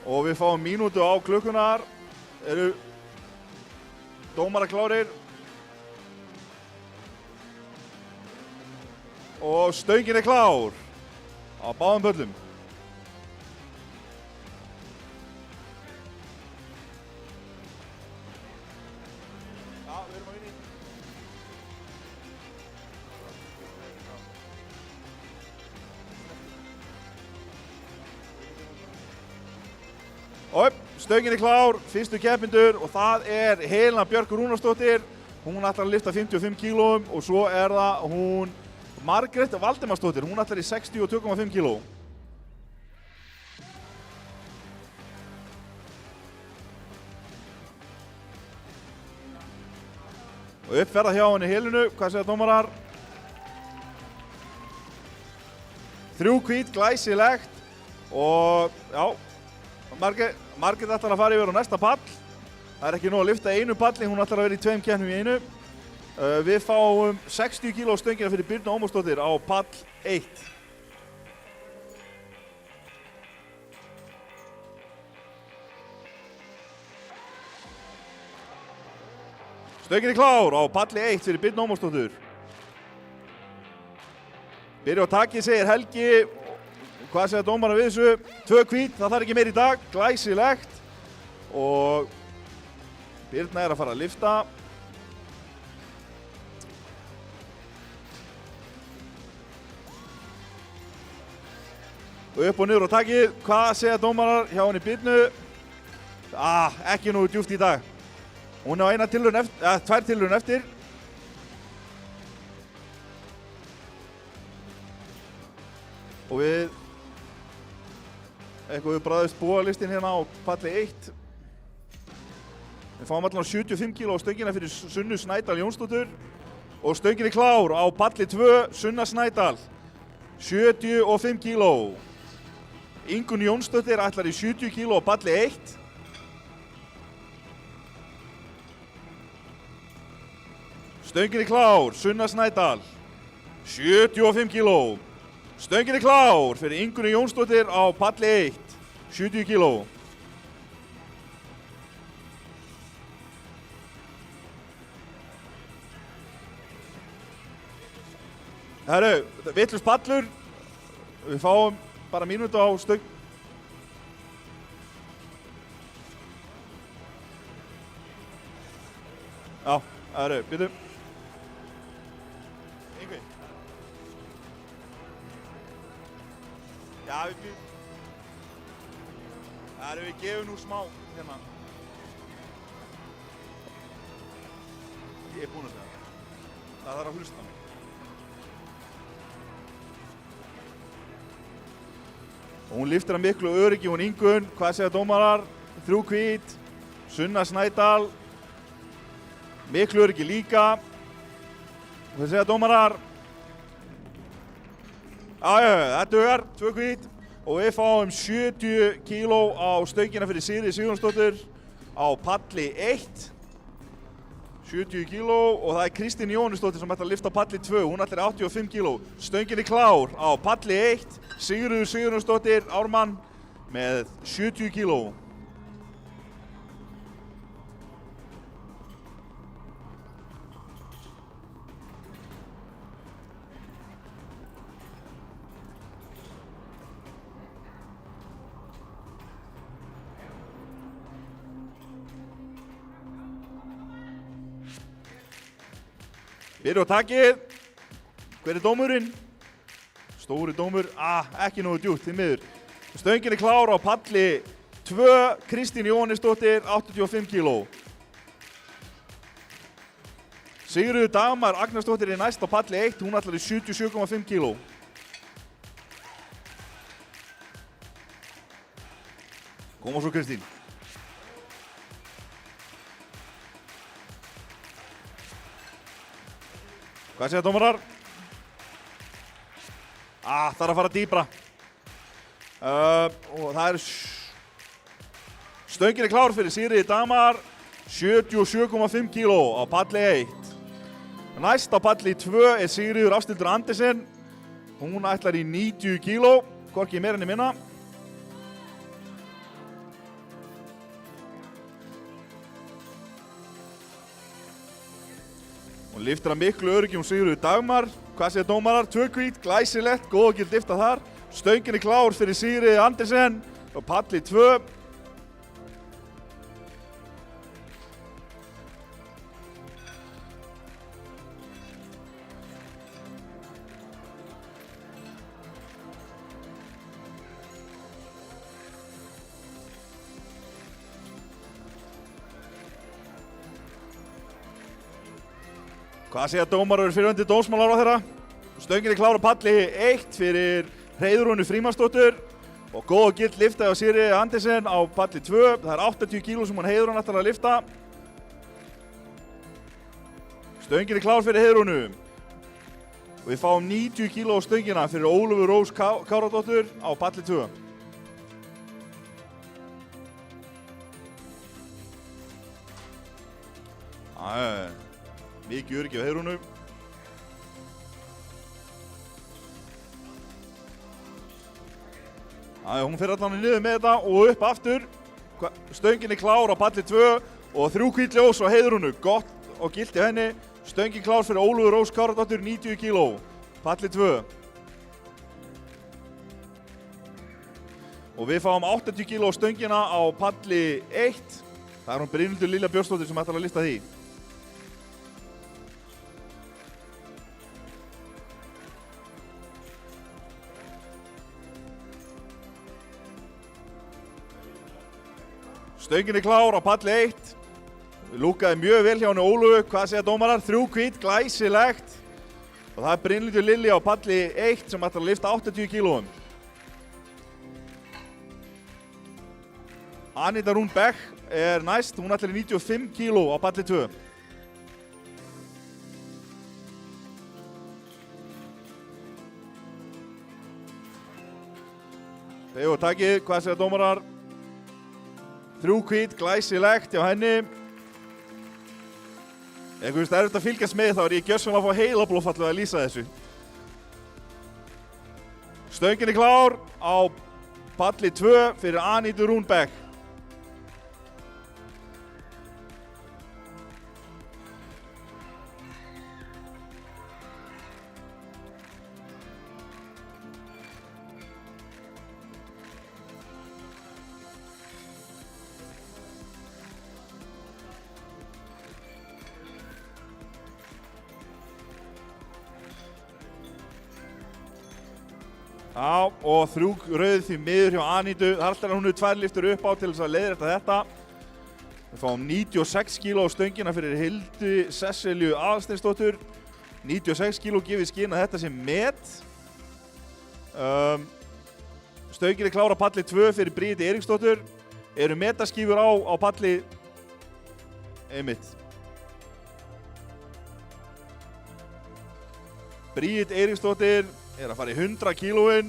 Og við fáum mínútu á klukkunar. Eru dómarar klárir. Og stöngin klár á báðum pöllum. Já, við erum að vinna í. Og stöngin klár, fyrstu keppindur og það Helena Björk Rúnarsdóttir. Hún ætlar að lyfta 55 kílóum og svo það hún Margrét Valdemarsdóttir. Hún ætlar í 62,5 kíló. Og uppferða hjá henni Helenu, hvað segja dómarar? 3 hvít, glæsilegt og já, Margrét ætlar að fara yfir á næsta pall. Það ekki nóg að lyfta einu palli, hún ætlar að vera í 2 keppnum í einu. Við fáum 60 kíló stöngina fyrir Birnu Ómarsdóttir á pall 1. Stöngin klár á palli 1 fyrir Birnu Ómarsdóttir. Byrja á taki, segir Helgi. Hvað segja dómarinn við þessu? 2 hvít, það þarf ekki meir í dag, glæsilegt. Og Birna að fara að lyfta. Og upp og niður á takið, hvað segja dómarar hjá henni Birnu? Ekki nú djúpt í dag. Hún á 2 tilraun eftir. Og við bræðist búalistin hérna á palli 1. Við fáum allan á 75 kíló á stöngina fyrir Sunnu Snædal Jónsdóttur. Og stöngin klár á palli 2, Sunna Snædal. 75 kíló. Ingunn Jónsdóttir ætlar í 70 kíló á palli 1. Stöngin klár, Sunna Snædal. 75 kíló. Stöngin klár fyrir Ingunni Jónsdóttir á palli 1. 70 kíló. Herru, vitlaus pallur. Við fáum bara mínútu á stöng. Já, herru, býtum. Yngvi. Já, við gefum nú smá hérna. Ég búinn að segja það. Það þarf að hlusta mig. Og hún lyftir að miklu öryggi, hún Ingunn. Hvað segja dómarar? 3 hvít, Sunna Snædal. Miklu öryggi líka. Hvað segja dómarar? Það dugar, 2 hvít. Og við fáum 70 kíló á stöngina fyrir Sigríði Sigurjónsdóttur á palli 1. 70 kíló og það Kristín Jóhannesdóttir sem ætlar að lyfta palli 2. Hún ætlar 85 kíló. Stöngin klár á palli 1. Sigríður Sigurjónsdóttir Ármann með 70 kíló. Byrju á takið. Hver dómurinn? Stóri dómur. Ekki nógu djúpt, því miður. Stöngin klár á palli 2. Kristín Jóhannesdóttir, 85 kíló. Sigríður Dagmar Agnarsdóttir næst á palli 1. Hún ætlar í 77,5 kíló. Koma svo Kristín. Hvað segja dómarar? Það að fara dýpra. Og það stöngin klár fyrir Sigríði Dagmar, 77,5 kíló á palli 1. Næst á palli 2 Sigríður Ásthildur Andersen. Hún ætlar í 90 kíló, hvorki meira enn minna. Hún lyftir að miklu öryggi, hún Sigríður Dagmar. Hvað segja dómarar? 2 hvít, glæsilegt, góð og gild lyfta þar. Stöngin er klár fyrir Sigríði Andersen og palli 2. Hvað segja dómarar fyrrverandi dómsmálaráðherra? Stöngin er klár á palli 1 fyrir Hreiðrúnu Frímannsdóttur og góð og gild lyfta hjá Sigríði Andersen á palli 2. Það er 80 kíló sem hún Heiðrún ætlar að lyfta. Stöngin er klár fyrir Heiðrúnu. Og við fáum 90 kíló á stöngina fyrir Ólöfu Rós Káradóttur á palli 2. Mikið öryggi á Heiðrúnu. Hún fer allan niður með þetta og upp aftur. Stöngin er klár á palli 2 og 3 hvít ljós á Heiðrúnu. Gott og gilt í henni. Stöngin klár fyrir Ólöfu Rós Káradóttur, 90 kíló. Palli 2. Og við fáum 80 kíló á stöngina á palli 1. Það er hún Brynhildur Lilja Björnsdóttir sem ætlar að lyfta því. Stöngin er klár á palli 1. Lúkkaði mjög vel hjá henni Ólöfu. Hvað segja dómarar? 3 hvít, glæsilegt. Og það er Brynhildur Lilja á palli 1 sem ætlar að lyfta 80 kílóum. Anita Rún Beck er næst. Hún ætlar 95 kíló á palli 2. Beig og takið. Hvað segja dómarar? 3 hvít, glæsilegt hjá henni. Ef þú veist erfitt að fylgjast með þá er ég gjörsamlega að fá heilablóðfall við að lýsa þessu. Stöngin er klár á palli 2 fyrir Anitu Rún Beck. Já, og 3 rauð því miður hjá Anitu. Það er alltaf hún 2 lyftur upp á til þess að leiðrétta þetta. Við fáum 96 kíló á stöngina fyrir Hildi Sesselju Aðalsteinsdóttur. 96 kíló gefið skinn að þetta sé met. Stöngin er klár á palli 2 fyrir Bríði Eiríksdóttur. Eru metaskífur á palli einmitt. Bríði Eiríksdóttir er að fara í 100 kílóin,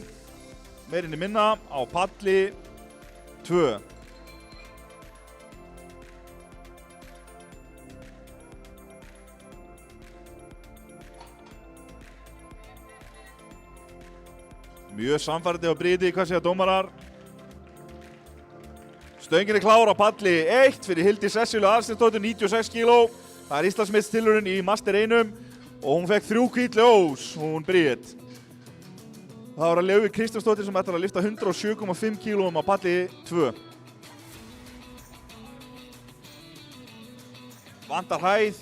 meirinni minna, á palli 2. Mjög samfærandi á Bríði, hvað segja dómarar? Stöngin er klár á palli 1 fyrir Hildi Sesselju Aðalsteinsdóttur, 96 kíló. Það er Íslandsmeistilurinn í Master 1 og hún fekk 3 hvít ljós, hún Bríði. Það var að Laufey Kristjánsdóttir sem ætlar að lyfta 107,5 kílóum á palli 2. Vantar hæð.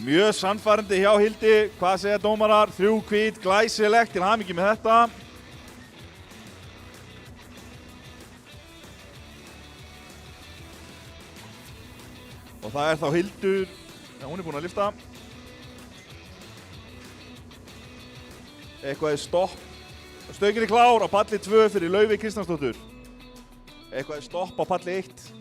Mjög sannfærandi hjá Hildi. Hvað segja dómarar? 3 hvít, glæsilegt, til hamingju með þetta. Og það er þá Hildur, já, hún er búin að lyfta. Eitthvað er stopp. Stöngin er klár á palli 2 fyrir Laufey Kristjánsdóttur. Eitthvað er stopp á palli 1.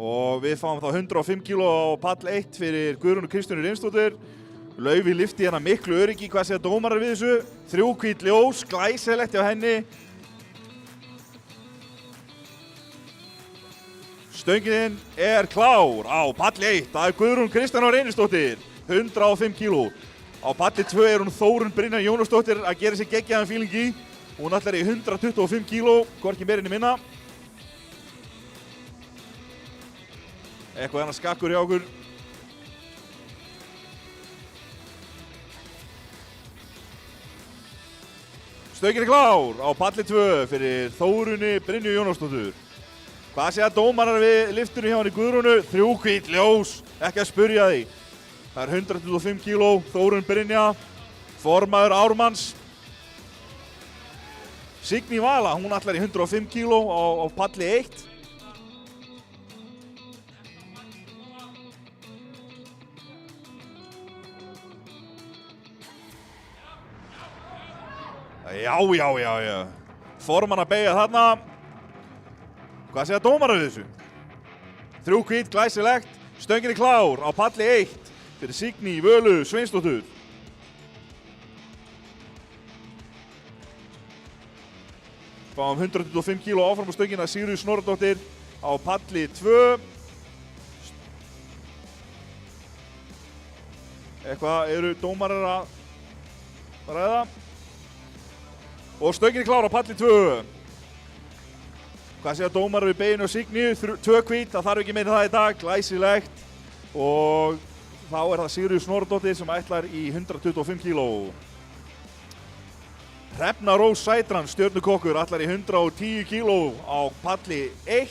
Og við fáum þá 105 kíló á pall 1 fyrir Guðrúnu Kristjánu Rinsdóttur. Laufey lyfti hérna miklu öryggi. Hvað segja dómarar við þessu? 3 hvít ljós, glæsilegt hjá henni. Stöngin klár á palli 1. Það Guðrún Kristjana Reynisdóttir, 105 kíló. Á palli 2 hún Þórunn Brynja Jónasdóttir að gera sér geggjaðan fíling í. Hún ætlar í 125 kíló, hvorki meira inni minna. Eitthvað annað skakkur hjá okkur. Stöngin klár á palli 2 fyrir Þórunni Brynju Jónasdóttur. Hvað segja dómarar við lyftunni hjá henni Guðrúnu? 3 hvít ljós, ekki að spurja því. Það 125 kíló, Þórunn Brynja, formaður Ármanns. Signý Vala, hún ætlar í 105 kíló á palli 1. Já. Formann að beygja þarna. Hvað segja dómarar við þessu? 3 hvít, glæsilegt. Stöngin klár á palli 1 fyrir Signý Völu Sveinsdóttur. Fáum 125 kíló áfram á stöngina Sigríður Snorradóttir á palli 2. Eitthvað eru dómarar að ræða. Og stöngin klár á palli 2. Hvað segja dómarar við beginu og Signý? 2 hvít, það þarf ekki meira það í dag, glæsilegt. Og þá það Sigríður Snorradóttir sem ætlar í 125 kíló. Hrefna Rós Sætran, stjörnukokkur, ætlar í 110 kíló á palli 1.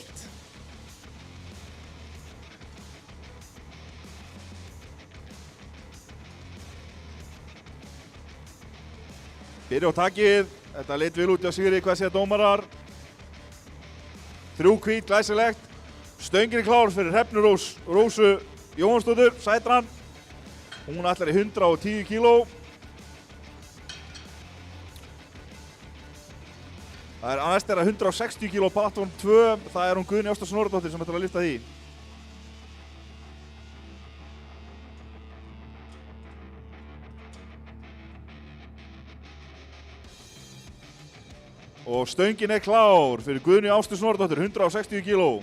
Byrja á takið, þetta leit vel út hjá Sigri, hvað segja dómarar? 3 hvít, glæsilegt. Stöngin klár fyrir Hrefnu Rósu Jóhannsdóttur, Sætran. Hún ætlar í 110 kíló. Það næst 160 kíló á plattform 2. Það hún Guðný Ásta Snorradóttir sem ætlar að lyfta því. Og stöngin klár fyrir Guðný Ástu Snorradóttir, 160 kíló.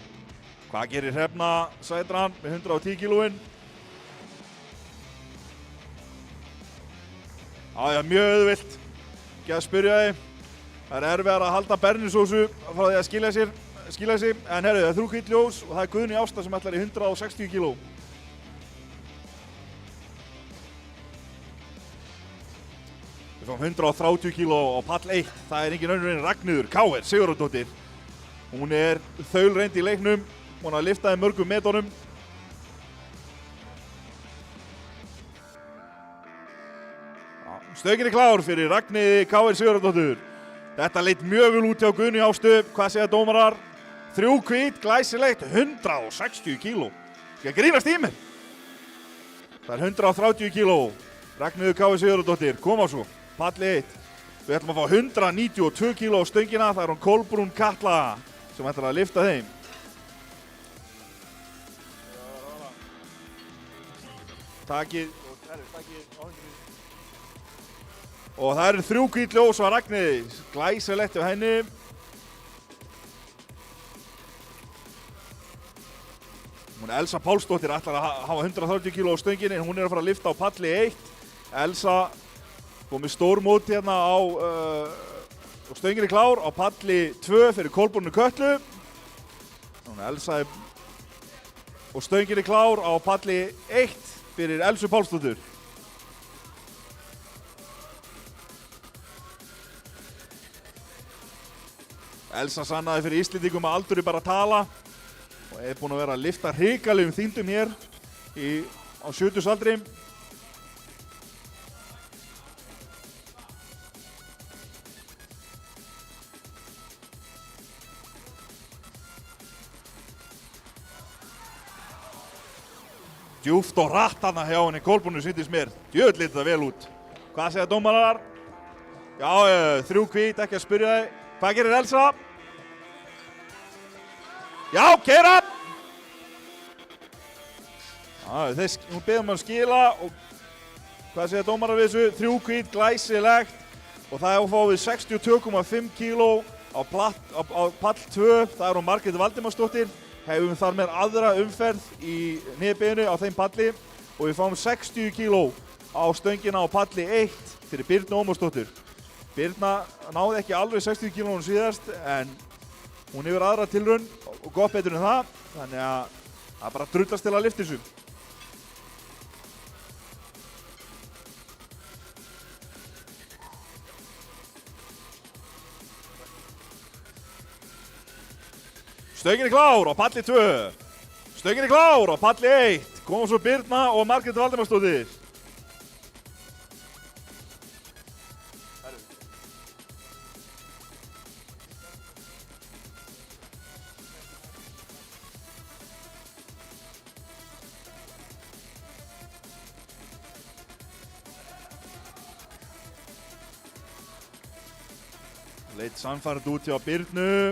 Hvað gerir Hrefna Sætran með 110 kílóin? Já, mjög auðvilt. Ekki að spyrja þig. Það erfiðar að halda bernisósu frá því að skilja sig. En herru, það 3 hvít ljós og það Guðný Ásta sem ætlar í 160 kíló. Við fáum 130 kíló á pall 1. Það engin önnur en Ragnheiður K.R. Sigurðardóttir. Hún þaulreynd í leiknum. Hún að lyftaði mörgum metunum. Stöngin klár fyrir Ragnheiði K.R. Sigurðardóttur. Þetta leit mjög vel út hjá Guðný Ástu. Hvað segja dómarar? 3 hvít, glæsilegt, 160 kíló. Skal grínast í mér. Það 130 kíló. Ragnheiður K.R. Sigurðardóttir, koma svo. Palli 1. Við ætlum að fá 192 kíló á stöngina. Það hún Kolbrún Katla sem ætlar að lyfta þeim. Takið. Og það 3 hvít ljós á Ragnheiði. Glæsilegt hjá henni. Hún Elsa Pálsdóttir ætlar að hafa 130 kíló á stönginni. Hún að fara að lyfta á palli 1. Elsa komið stórmót hérna á stönginni klár á palli 2 fyrir Kolbrúnu Kötlu. Elsa og stönginni klár á palli 1 fyrir Elsu Pálsdóttur. Elsa sannaði fyrir Íslendingum að aldur bara að tala og búin að vera að lyfta hrikalegum þyngdum hér á 70-aldri. Djúft og hratt hana hjá henni Kolbrúnu syndist mér. Djöfull leit það vel út. Hvað segja dómarar? Já, 3 hvít, ekki að spyrja þig. Hvað gerir Elsa? Já, keyra! Hún beður að skila og hvað segja dómarar við þessu? 3 hvít, glæsilegt og það fáum við 62,5 kíló á pall 2. Það hún Margrét Valdimarsdóttir. hefum þar með aðra umferð í niðurbeyginu á þeim palli og við fáum 60 kíló á stöngina á palli 1 fyrir Birnu Ómarsdóttur. Birna náði ekki alveg 60 kílónum síðast en hún hefur aðra tilraun og gott betur en það, þannig að það bara drullast til að lyfta þessu. Stöngin klár á palli 2. Stöngin klár á palli 1. Koma svo Birna og Margrét Valdimarsdóttir. Leit sannfærandi út hjá Birnu.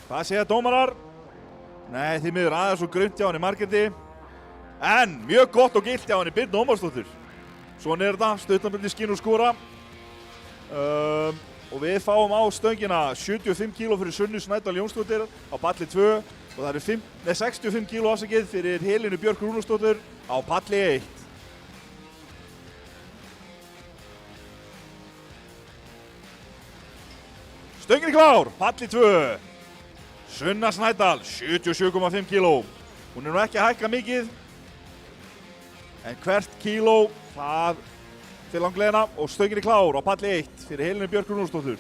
Hvað segja dómarar? Nei, því miður aðeins svo grunnt hjá henni Margréti. En mjög gott og gilt hjá henni Birnu Ómarsdóttur. Svona er þetta, stuttanbundin skín og skora. Og við fáum á stöngina 75 kíló fyrir Sunnu Snædal Jónsdóttir á palli 2. Og það eru 65 kíló afsakið fyrir Helenu Björk Rúnarsdóttur á palli 1. Stöngin klár, palli 2. Sunna Snædal, 77,5 kíló. Hún er nú ekki að hækka mikið. En hvert kíló, það fyrir langleiðina og stöngin klár á palli 1 fyrir Helenu Björk Rúnarsdóttur.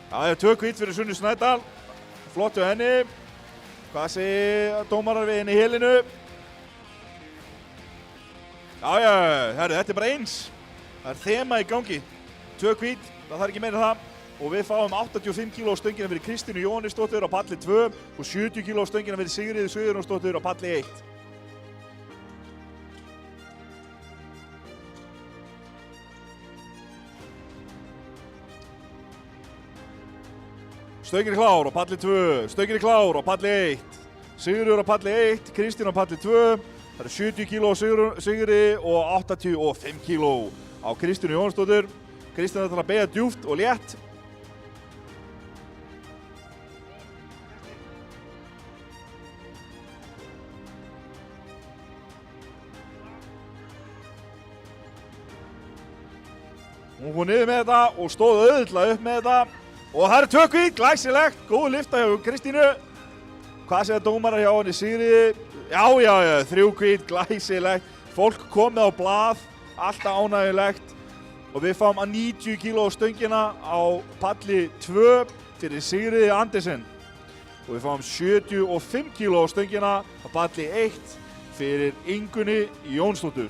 Það er 2 hvít fyrir Sunnu Snædal. Flott hjá henni. Hvað segir dómarar við henni Helenu? Já, herru, þetta er bara eins. Það er þema í gangi. 2 hvít, það þarf ekki meira það. Og við fáum 85 kíló á stöngina fyrir Kristínu Jóhannesdóttur á palli 2 og 70 kíló á stöngina fyrir Sigríði Sigurjónsdóttur á palli 1. Stöngin klár á palli 2, stöngin klár á palli 1. Sigurður á palli 1, Kristín á palli 2. Það eru 70 kíló á Sigurði og 85 kíló á Kristínu Jóhannsdóttur. Kristín ætlar að beygja djúpt og létt. Hún fór niður með þetta og stóð auðvitað upp með þetta. Og það eru 2 hvít, glæsilegt, góð lyfta hjá Kristínu. Hvað segja dómarar hjá henni Sigríði? Já, 3 hvít, glæsilegt. Fólk komið á blað, alltaf ánægjulegt. Og við fáum að 90 kíló á stöngina á palli 2 fyrir Sigríði Andersen. Og við fáum 75 kíló á stöngina á palli 1 fyrir Ingunni Jónsdóttur.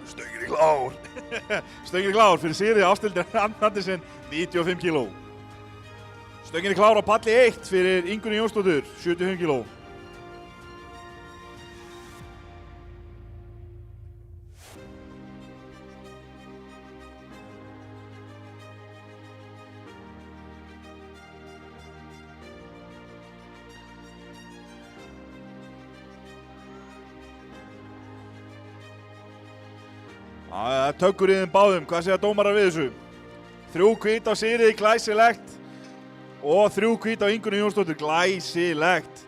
Stöngin klár. Stöngin klár fyrir Sigríði Ásthildur Andersen, 95 kíló. Stöngin klár á palli 1 fyrir Ingunni Jónsdóttur, 75 kíló. Það er töggur í þeim báðum, hvað segja dómarar við þessu? 3 hvít á Sigríði, glæsilegt. Og 3 hvít á Ingunni Jónsdóttur, glæsilegt.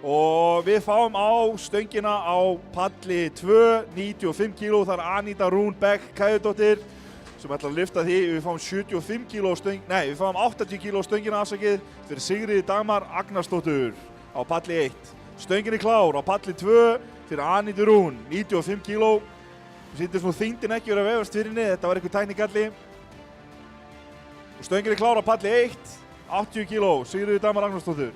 Og við fáum á stöngina á palli 2, 95 kíló. Það er Aníta Rún Beck Kæðudóttir sem ætlar að lyfta því. Við fáum 75 kíló á stöngina, nei, við fáum 80 kíló á stöngina afsakið fyrir Sigríði Dagmar Agnarsdóttur á palli 1. Stöngin klár á palli 2 fyrir Anítu Rún, 95 kíló. Þú sýndir svona þyngdin ekki verið að vefast fyrir henni, þetta var eitthvað tæknigalli. Og stöngin klár á palli 1, 80 kíló, Sigríður Dagmar Agnarsdóttur.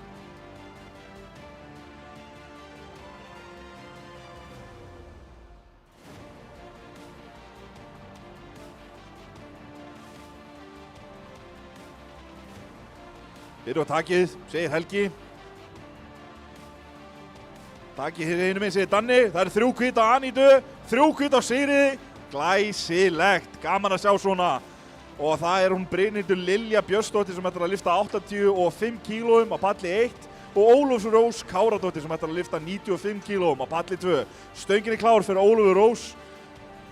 Byrju á takið, segir Helgi. Takk hér hinum einn segir Danni. Það 3 hvít á Anítu, 3 hvít á Sigriði. Glæsilegt, gaman að sjá svona. Og það hún Brynhildur Lilja Björnsdóttir sem ætlar að lyfta 85 kílóum á palli 1 og Ólafur Rós Káradóttir sem ætlar að lyfta 95 kílóum á palli 2. Stöngin klár fyrir Ólafur Rós.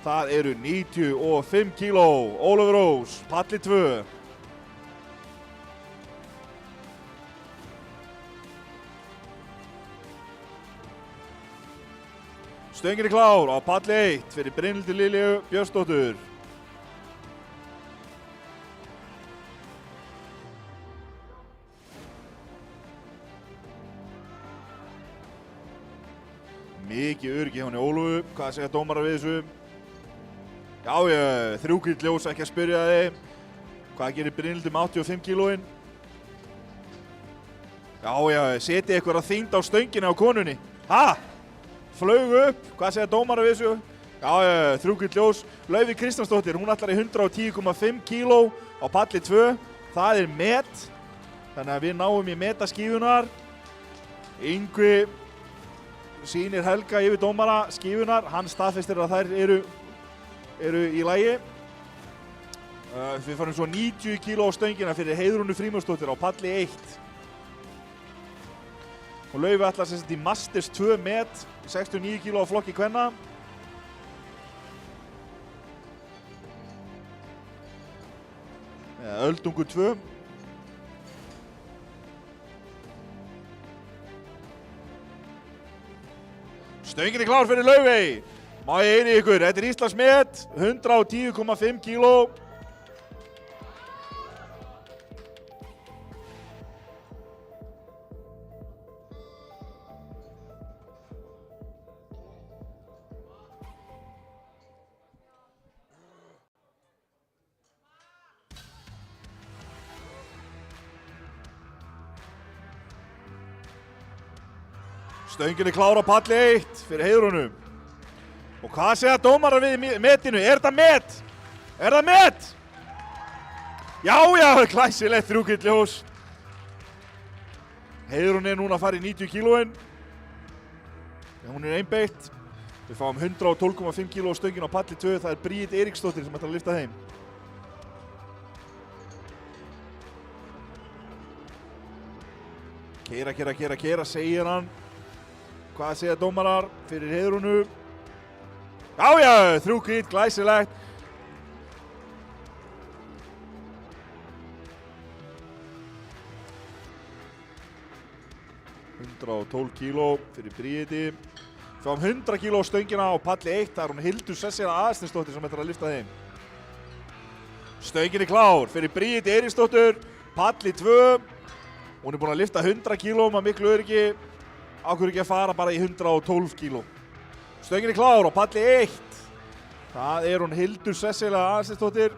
Það eru 95 kíló. Ólafur Rós, palli 2. Stöngin klár á palli 1 fyrir Brynhildur Lilju Björnsdóttir. Mikið öryggi hjá henni Ólufu, hvað segja dómarar við þessu? Já, 3 hvít ljós, ekki að spyrja þig. Hvað gerir Brynhildur með 85 kílóin? Já, setið eitthvað þyngd á stöngina á konunni. Ha? Flaug upp, hvað segja dómarar við þessu? Já, 3 hvít ljós. Laufey Kristjánsdóttir, hún ætlar í 110,5 kíló á palli 2. Það met, þannig að við náum í metaskífunar. Yngvi sýnir Helga yfir dómara skífunar, hann staðfestir að þær eru í lagi. Við farum svo 90 kíló á stöngina fyrir Heiðrúnu Frímannsdóttir á palli 1. Og Laufey ætlar sem sagt í Masters 2 met, 69 kíló á flokki kvenna. Öldungur 2. Stöngin klár fyrir Laufey. Má ég heyri ykkur, þetta Íslandsmet, 110,5 kíló. Stöngin klár á palli 1 fyrir Heiðrúnu. Og hvað segja dómarar við metinu? Þetta met? Það met? Já, glæsilegt 3 hvít ljós. Heiðrún núna að fara í 90 kílóin. Hún einbeitt. Við fáum 112,5 kíló á stöngin á palli 2. Það Bríet Eiríksdóttir sem ætlar að lyfta þeim. Keira, segir hann. Hvað segja dómarar fyrir Heiðrúnu? Já, 3 hvít, glæsilegt. $112 kíló fyrir Bríeti. Fáum 100 kíló á stöngina á palli 1. Það hún Hildur Sesselja Aðalsteinsdóttir sem ætlar að lyfta þeim. Stöngin klár fyrir Bríeti Eiríksdóttur, palli 2. Hún búin að lyfta 100 kílóum að miklu öryggi. Á hverju ekki að fara bara í 112 kíló. Stöngin klár á palli 1. Það hún Hildur Sesselja Aðalsteinsdóttir.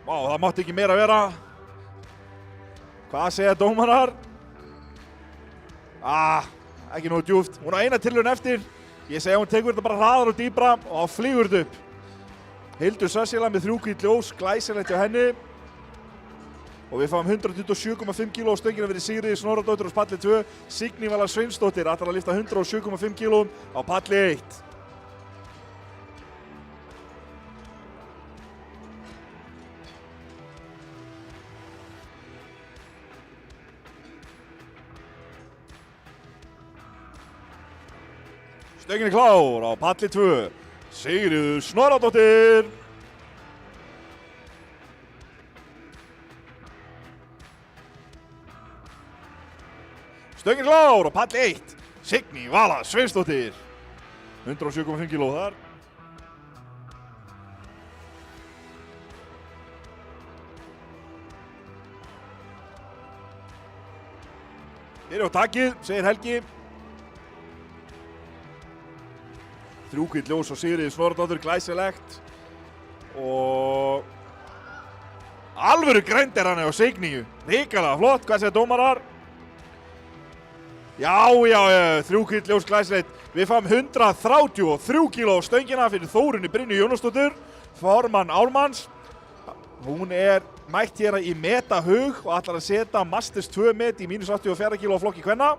Vá, það mátti ekki meira vera. Hvað segja dómarar? Ekki nógu djúpt. Hún á eina tilraun eftir. Ég segi að hún tekur þetta bara hraðar og dýpra og þá flýgur þetta upp. Hildur Sesselja með 3 hvít ljós, glæsilegt hjá henni. Og við fáum 127,5 kíló á stöngina fyrir Sigríði Snorradóttur á palli 2. Signý Vala Sveinsdóttir ætlar að lyfta 107,5 kílóum á palli 1. Stöngin klár á palli 2. Sigríður Snorradóttir. Stöngin klár á palli 1. Signý Vala Sveinsdóttir. 107,5 kíló þar. Hér á takið, segir Helgi. 3 hvít ljós og Sigríður Snorradóttur, glæsilegt. Og alvöru grænd hann á Signíu. Hrikalega flott, hvað segja dómarar? Já, 3 hvít ljós glæsilegt. Við fáum 133 kíló á stöngina fyrir Þórunni Brynju Jónasdóttur, formann Ármanns. Hún mætt hér í metahug og ætlar að setja Masters 2 met í mínus 84 kíló á flokki kvenna.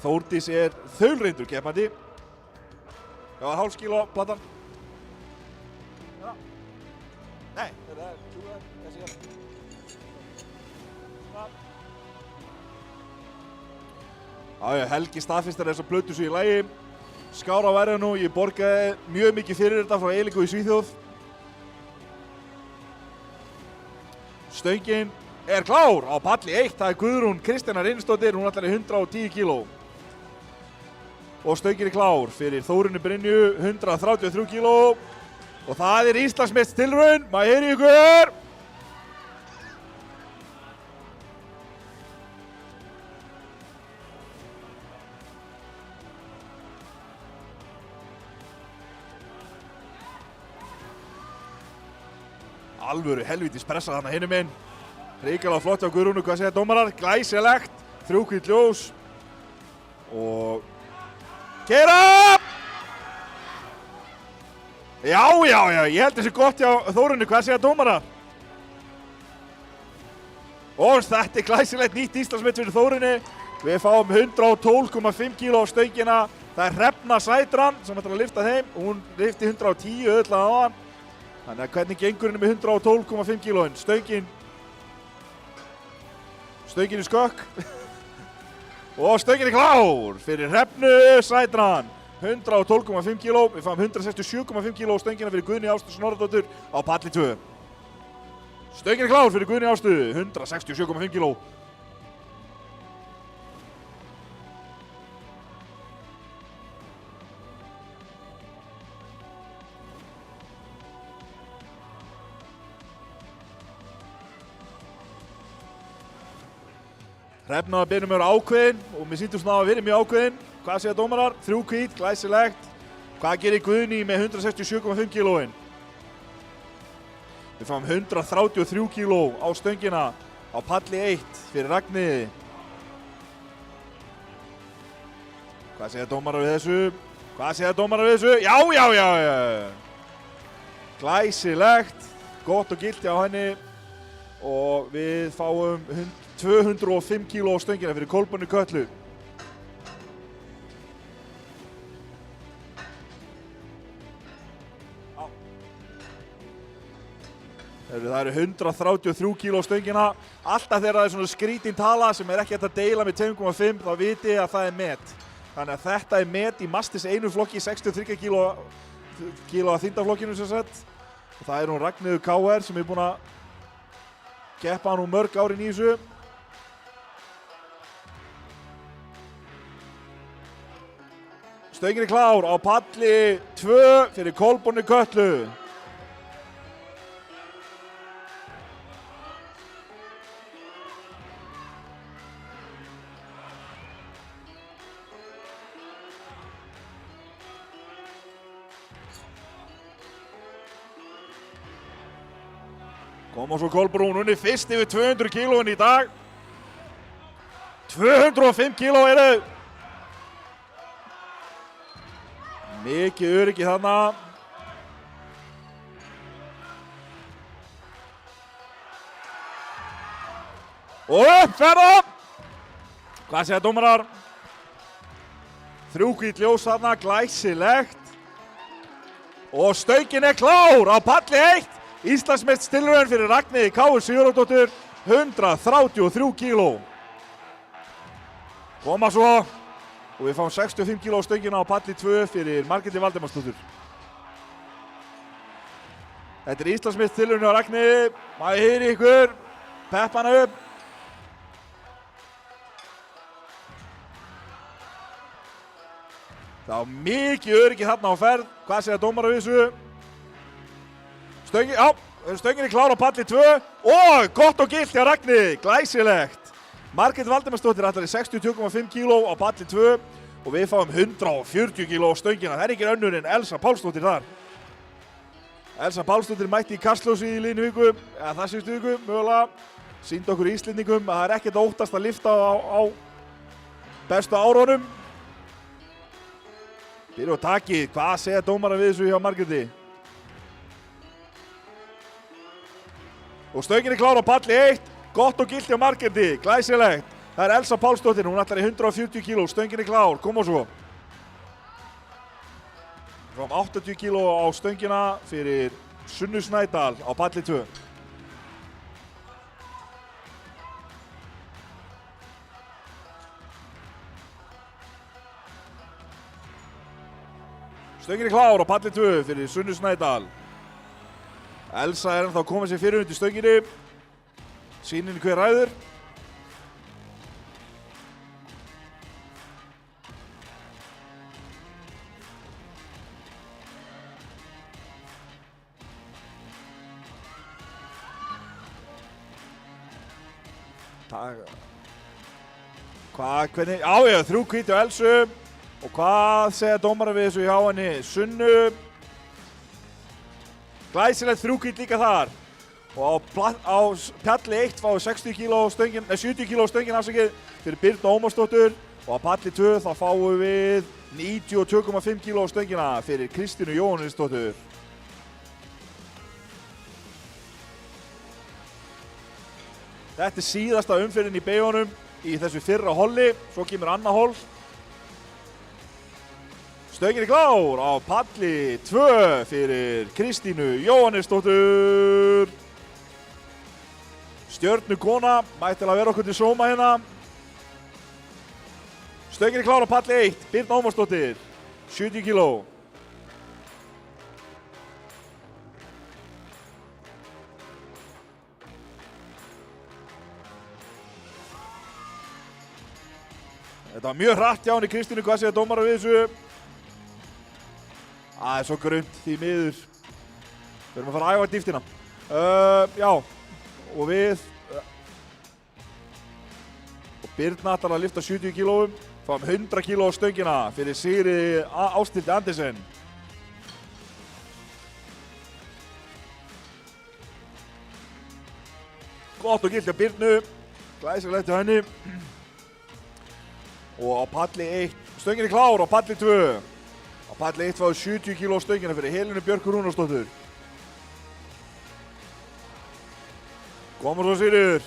Þórdís þaulreyndur keppandi. Já, hálfs kíló platan. Já. Nei, þetta þessi hér. Já, Helgi staðfistar þess að plötu svo í lagi. Skára væri nú, ég borgaði mjög mikið fyrir þetta frá Eilingu í Svíþjóð. Stöngin klár á palli 1, það Guðrún Kristjana Reynisdóttir, hún ætlar í 110 kíló. Og stöngin klár fyrir Þórunni Brynju, 133 kíló. Og það Íslandsmeistaratitilraun, maður heyri ykkur! Alvöru helvítis pressa þarna hinum inn. Hrikalega flott á Guðrúnu, hvað segja dómarar? Glæsilegt, 3 hvít ljós. Og keyra! Já, ég held þessi gott hjá Þórunni, hvað segja dómarar? Og þetta glæsilegt nýtt Íslandsmet fyrir Þórunni. Við fáum 112,5 kíló á stöngina. Það Hrefna Sætran sem ætlar að lyfta þeim. Hún lyfti 110 auðvitað á hann. Þannig að hvernig gengur henni með 112,5 kílóin? Stöngin skökk. Og stöngin klár fyrir Hrefnu Sætran. 112,5 kíló. Við fáum 167,5 kíló á stöngina fyrir Guðni Ástu Snorradóttur á palli 2. Stöngin klár fyrir Guðni Ástu. 167,5 kíló. Hrefna að byrja með að vera ákveðin og mér sýndur svona að vera mjög ákveðin. Hvað segja dómarar? 3 hvít, glæsilegt. Hvað gerir Guðni með 167,5 kílóin? Við fáum 133 kíló á stöngina á palli 1 fyrir Ragnheiði. Hvað segja dómarar við þessu? Já. Glæsilegt, gott og gilt hjá henni og við fáum 205 kíló á stöngina fyrir Kolbrúnu Kötlu. Það 133 kíló á stöngina. Alltaf þegar það svona skrítin tala sem ekki hægt að deila með 2,5 þá viti að það met. Þannig að þetta met í Masters 1 flokki, 63 kíló að þyngdarflokkinu sem sett. Og það hún Ragnheiður KR sem búin að keppa nú mörg árin í þessu. Stöngin klár á palli 2 fyrir Kolbrúnu Kötlu. Koma svo Kolbrún, hún fyrst yfir 200 kílóin í dag. 205 kíló mikið öryggi þarna. Og upp ferða! Hvað segja dómarar? 3 hvít ljós þarna, glæsilegt. Og stöngin klár á palli 1. Íslandsmeistaratitilraun fyrir Ragnheiði K. Sigurðardóttur, 133 kíló. Koma svo. Og við fáum 65 kíló á stöngina á palli 2 fyrir Margréti Valdemarsdóttur. Þetta Íslandsmeistaratitilraun á Ragnheiði. Maður heyri ykkur. Peppa hana upp. Það var mikið öryggi þarna á ferð. Hvað segja dómarar við þessu? Stöngin klár á palli 2 og gott og gilt hjá Ragnheiði, glæsilegt. Margrét Valdemarsdóttir ætlar í 62,5 kíló á palli 2 og við fáum 140 kíló á stöngina. Það ekki önnur en Elsa Pálsdóttir þar. Elsa Pálsdóttir mætti í Kastljósi í liðinni viku, eða það síðustu viku, mögulega. Sýndi okkur Íslendingum að það ekkert að óttast að lyfta á bestu árunum. Byrju á takið, hvað segja dómarar við þessu hjá Margréti? Og stöngin klár á palli 1, gott og gilt hjá Margréti, glæsilegt. Það Elsa Pálsdóttir, hún ætlar í 140 kíló, stöngin klár, koma svo. Frá 80 kíló á stöngina fyrir Sunnu Snædal á palli 2. Stöngin klár á palli 2 fyrir Sunnu Snædal. Elsa ennþá að koma sér fyrir undir stönginni. Sýnin hver ræður. Hvernig, já, 3 hvíti á Elsu. Og hvað segja dómarar við þessu hjá henni? Sunnu. Glæsilegt 3 hvíti líka þar. Og á palli 1 fáið 70 kíló stöngin afsakið fyrir Birnu Ómarsdóttur. Og á palli 2 þá fáum við 92,5 kíló stöngina fyrir Kristínu Jóhannesdóttur. Þetta er síðasta umferðin í beigunum í þessu fyrra holli. Svo kemur annað holl. Stöngin klár á palli 2 fyrir Kristínu Jóhannesdóttur. Stjörnu kona, mætti að vera okkur til sóma hérna. Stöngin klár á palli 1, Birna Ómarsdóttir, 70 kíló. Þetta var mjög hratt hjá henni Kristínu, hvað segja dómarar við þessu? Það er svo grunnt því miður. Við erum að fara að æfa dýftina. Já, og við og Birna ætlar að lyfta 70 kílóum. Fáum 100 kíló á stöngina fyrir Sigríði Ásthildi Andersen. Gott og gilt hjá Birnu. Glæsilegt hjá henni. Og á palli 1, stöngin klár á palli 2. Á palli 1 fáið 70 kíló stöngina fyrir Helenu Björk Rúnarsdóttur. Komur svo Sigríður.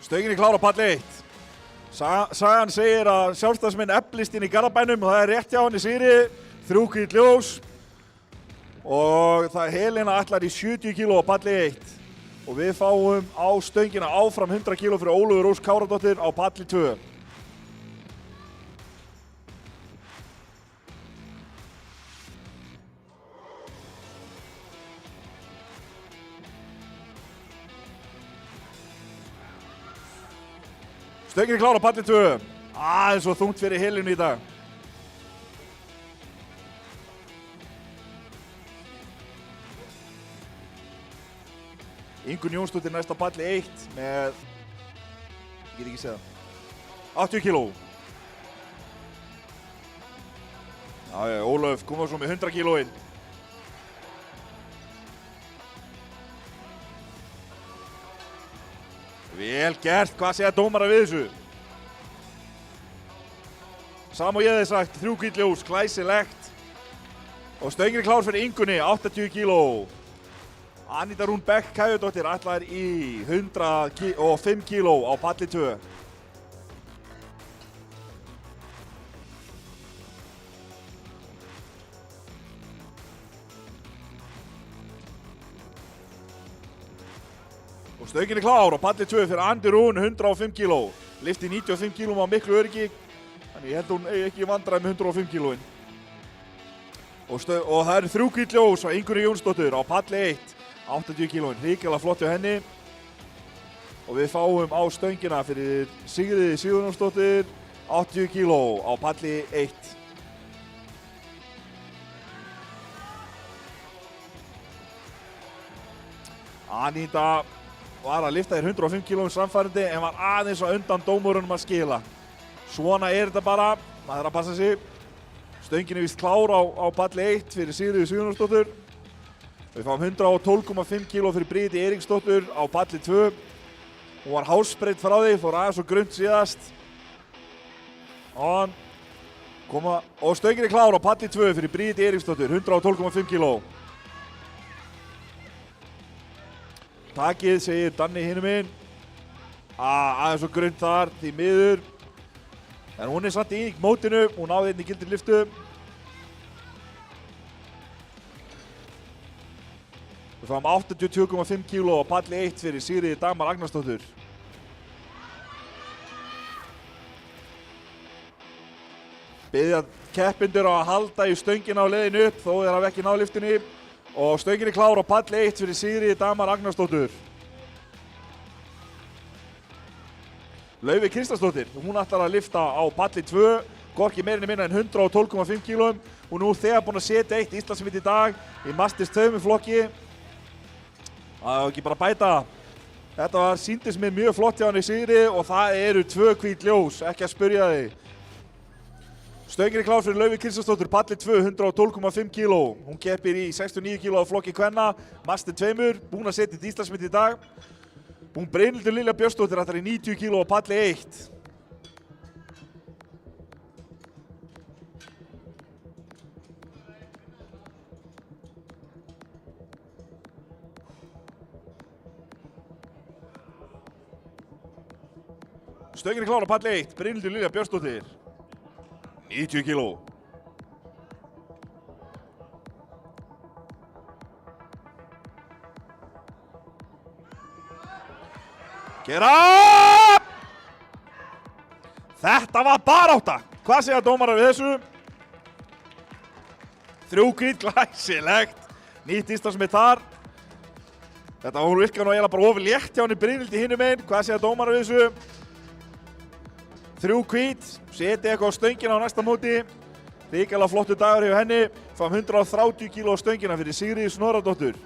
Stöngin klár á palli 1. Sagan segir að sjálfstæðismenn eflist inn í Garðabænum og það er rétt hjá henni Sigríði, 3 hvít ljós. Og það er Helena ætlar í 70 kíló á palli 1. Og við fáum á stöngina áfram 100 kíló fyrir Ólöfu Rós Káradóttir á palli 2. Stöngin klár á palli 2. Aðeins svo þungt fyrir Helenu í dag. Ingunn Jónsdóttir næst á palli 1 með, ég get ekki segja, 80 kíló. Já, Ólöf koma svo með 100 kílóinn. Vel gert, hvað segja dómarar við þessu? Sam og ég hefði sagt, 3 hvít ljós, glæsilegt. Og stöngin klár fyrir Ingunni, 80 kíló. Anita Rún Beck Kæjudóttir ætlar í 105 kíló á palli 2. Og stöngin klár á palli 2 fyrir Andi Rún, 105 kíló. Lyfti 95 kílóm á miklu öryggi, þannig ég held hún ekki vandræði með 105 kílóin. Og það eru 3 hvít ljós á Ingunni Jónsdóttur á palli 1. 80 kílóin, hrikalega flott hjá henni. Og við fáum á stöngina fyrir Sigríði Sigurjónsdóttir, 80 kíló á palli 1. Anita var að lyfta þér 105 kílóum samfærandi en var aðeins á undan dómurunum að skila. Svona er þetta bara, maður að passa sig. Stöngin er víst klár á palli 1 fyrir Sigríði Sigurjónsdóttur. Við fáum 112,5 kg fyrir Bríði Eiríksdóttur á palli 2. Hún var hásbreytt frá því, fór aðeins og grunnt síðast. Og stöngin er klár á palli 2 fyrir Bríði Eiríksdóttur, 112,5 kg. Takið, segir Danni hinum inn. Aðeins og grunnt þar, því miður. En hún er samt í mótinu, hún náði einnig gildir lyftu. Við fáum 82,5 kg á palli 1 fyrir Sigríði Dagmar Agnarsdóttur. Biðja keppindur á að halda í stöngina á leiðinu upp þó þeir hafa ekki náð lyftunni. Og stöngin er klár á palli 1 fyrir Sigríði Dagmar Agnarsdóttur. Laufey Kristjánsdóttir, hún ætlar að lyfta á palli 2, hvorki meirinni minna en 112,5 kg. Hún er nú þegar búin að setja eitt Íslandsmet í dag í Masters 2 flokki. Það er ekki bara að bæta. Þetta sýndist mér mjög flott hjá henni Sigri og það eru 2 hvít ljós, ekki að spyrja þig. Stöngin er klár fyrir Laufey Kristjánsdóttir, palli 2, 112,5 kg. Hún keppir í 69 kg flokki kvenna, Master 2, búin að setja eitt Íslandsmet í dag. Hún Brynhildur Lilja Björnsdóttir ætlar í 90 kg á palli 1. Stöngin er klár á palli 1, Brynhildur Lilja Björnsdóttir, 90 kg. Gera! Þetta var barátta. Hvað segja dómarar við þessu? 3 hvít, glæsilegt. Nýtt Íslandsmet þar. Þetta virkar nú eiginlega bara of létt hjá henni Brynhildi hinum megin. Hvað segja dómarar við þessu? 3 hvít, setja eitthvað á stöngina á næsta móti. Ríkilega flottu dagur hjá henni. Fáum 130 kg á stöngina fyrir Sigríði Snorradóttur.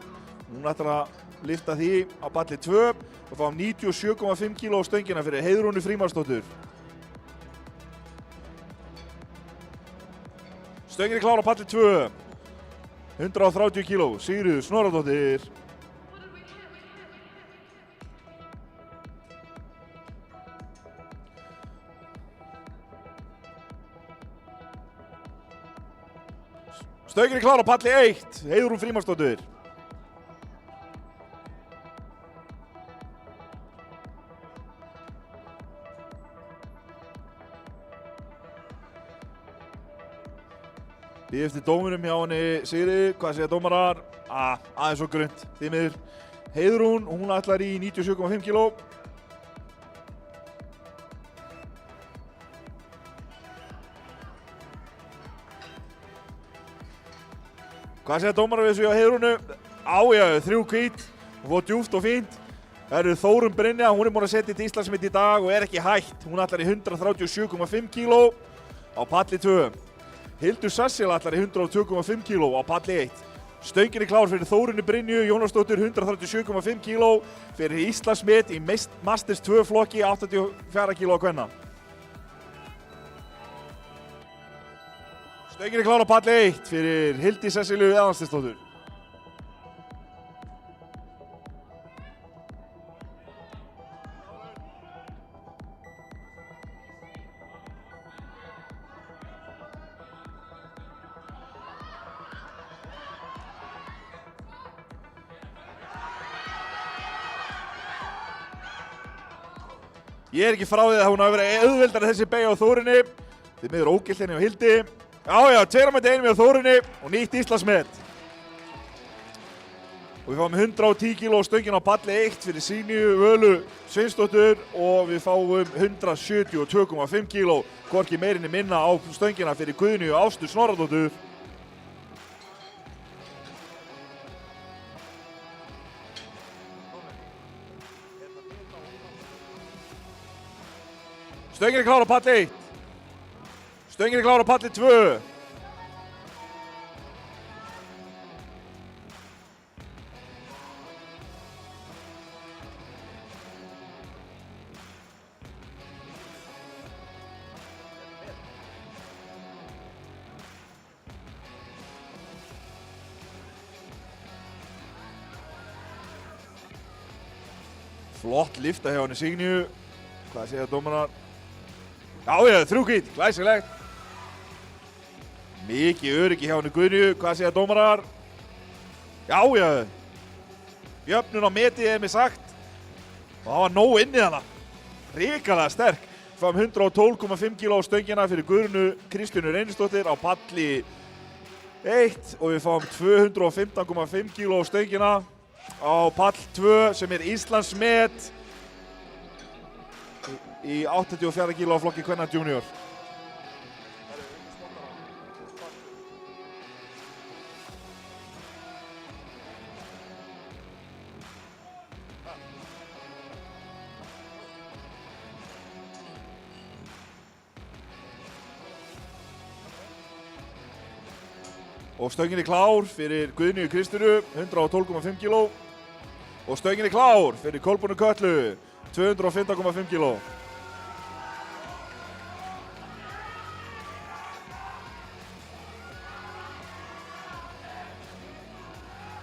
Hún ætlar að lyfta því á palli 2 og fáum 97,5 kg á stöngina fyrir Heiðrúnu Frímannsdóttur. Stöngin er klár á palli 2, 130 kg, Sigríður Snorradóttir. Stöngin er klár á palli 1, Heiðrún Frímannsdóttir. Bíð eftir dóminum hjá henni Sigri, hvað segja dómarar? Aðeins og grunnt, því miður. Heiðrún, hún ætlar í 97,5 kg. Hvað segja dómarar við þessu hjá Heiðrúnu? Já, 3 hvít, hún fór djúpt og fínt. Það eru Þórunn Brynja, hún er búin að setja eitt Íslandsmet í dag og er ekki hætt. Hún ætlar í 137,5 kg á palli 2. Hildur Sassel ætlar í 102,5 kg á palli 1. Stöngin er klár fyrir Þórunni Brynju Jónasdóttur, 137,5 kg fyrir Íslandsmet í Masters 2 flokki, 84 kg á kvenna. Stöngin er klár á palli 1 fyrir Hildi Sesselju Eðansdóttur. Ég er ekki frá því að hún hafi verið auðveldar þessi beygja á Þórunni. Þið miður ógilt henni á Hildi. Já, 2,1 með Þórunni og nýtt Íslandsmet. Og við fáum 110 kg stöngin á palli 1 fyrir Signýju Völu Sveinsdóttur og við fáum 172,5 kg, hvorki meirinni minna á stöngina fyrir Guðnýju Ástu Snorradóttur. Stöngin er klár á palli 1. Stöngin er klár á palli 2. Flott lifta hjá henni Signýju. Hvað segja dómarar? Já, 3 hvít, glæsilegt. Mikið öryggi hjá henni Guðnýju. Hvað segja dómarar? Já. Jöfnun á metið er mér sagt. Og það var nóg inn í hana. Hrikalega sterk. Fáum 112,5 kg á stöngina fyrir Guðrúnu Kristínu Reynisdóttir á palli 1 og við fáum 215,5 kg á stöngina á pall 2 sem er Íslandsmet í 84 kg flokki kvenna junior. Og stöngin er klár fyrir Guðnýju Kristínu, 112,5 kg. Og stöngin er klár fyrir Kolbrúnu Kötlu, 215,5 kg.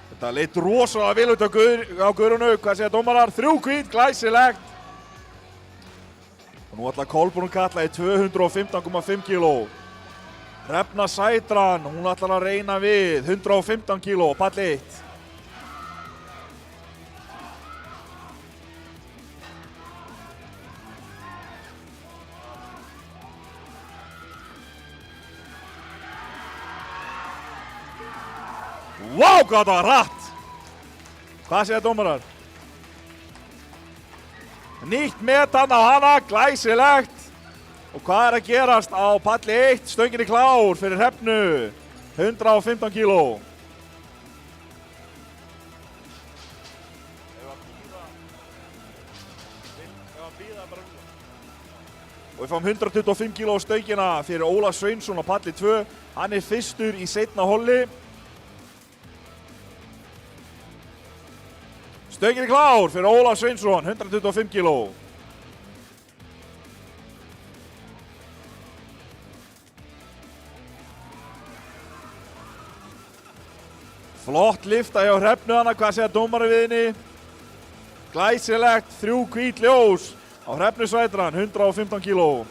Þetta leit rosalega vel út á Guðrúnu. Hvað segja dómarar? 3 hvít, glæsilegt. Og nú ætla Kolbrún Katla í 215,5 kg. Hrefna Sætran, hún ætlar að reyna við 115 kg, pall 1. Vá, hvað það var hratt! Hvað segja dómarar? Nýtt met hann á hana, glæsilegt. Og hvað er að gerast á palli 1? Stöngin er klár fyrir Hrefnu, 115 kg. Og við fáum 125 kg á stöngina fyrir Óla Sveinsson á palli 2. Hann er fyrstur í seinna holli. Stöngin er klár fyrir Óla Sveinsson, 125 kg. Flott lifta hjá Hrefnu hana, hvað segja dómari við henni? Glæsilegt, 3 hvít ljós á Hrefnu Sætran, 115 kg.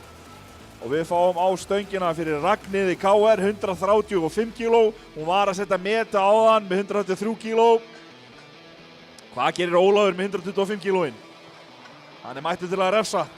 Og við fáum á stöngina fyrir Ragnheiði KR, 135 kg. Hún var að setja meta á hann með 133 kg. Hvað gerir Ólafur með 125 kg-in? Hann er mættur til að refsa.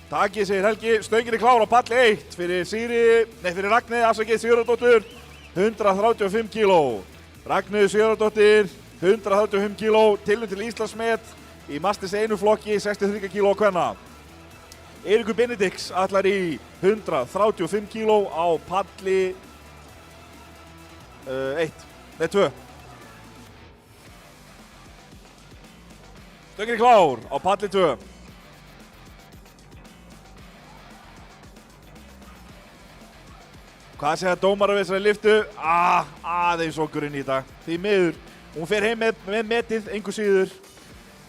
Takið, segir Helgi, stöngin er klár á palli 1 fyrir Ragnheiði afsakið Sigurðardóttur, 135 kg. Ragnheiði Sigurðardóttir, 135 kg, tilnefnd til Íslandsmet í Masters 1 flokki, 63 kg kvenna. Eiríkur Benedikts ætlar í 135 kg á palli 2. Stöngin er klár á palli 2. Hvað segja dómarar við þessari liftu? Aðeins okkurinn í dag. Því miður. Hún fer heim með metið, engu síður.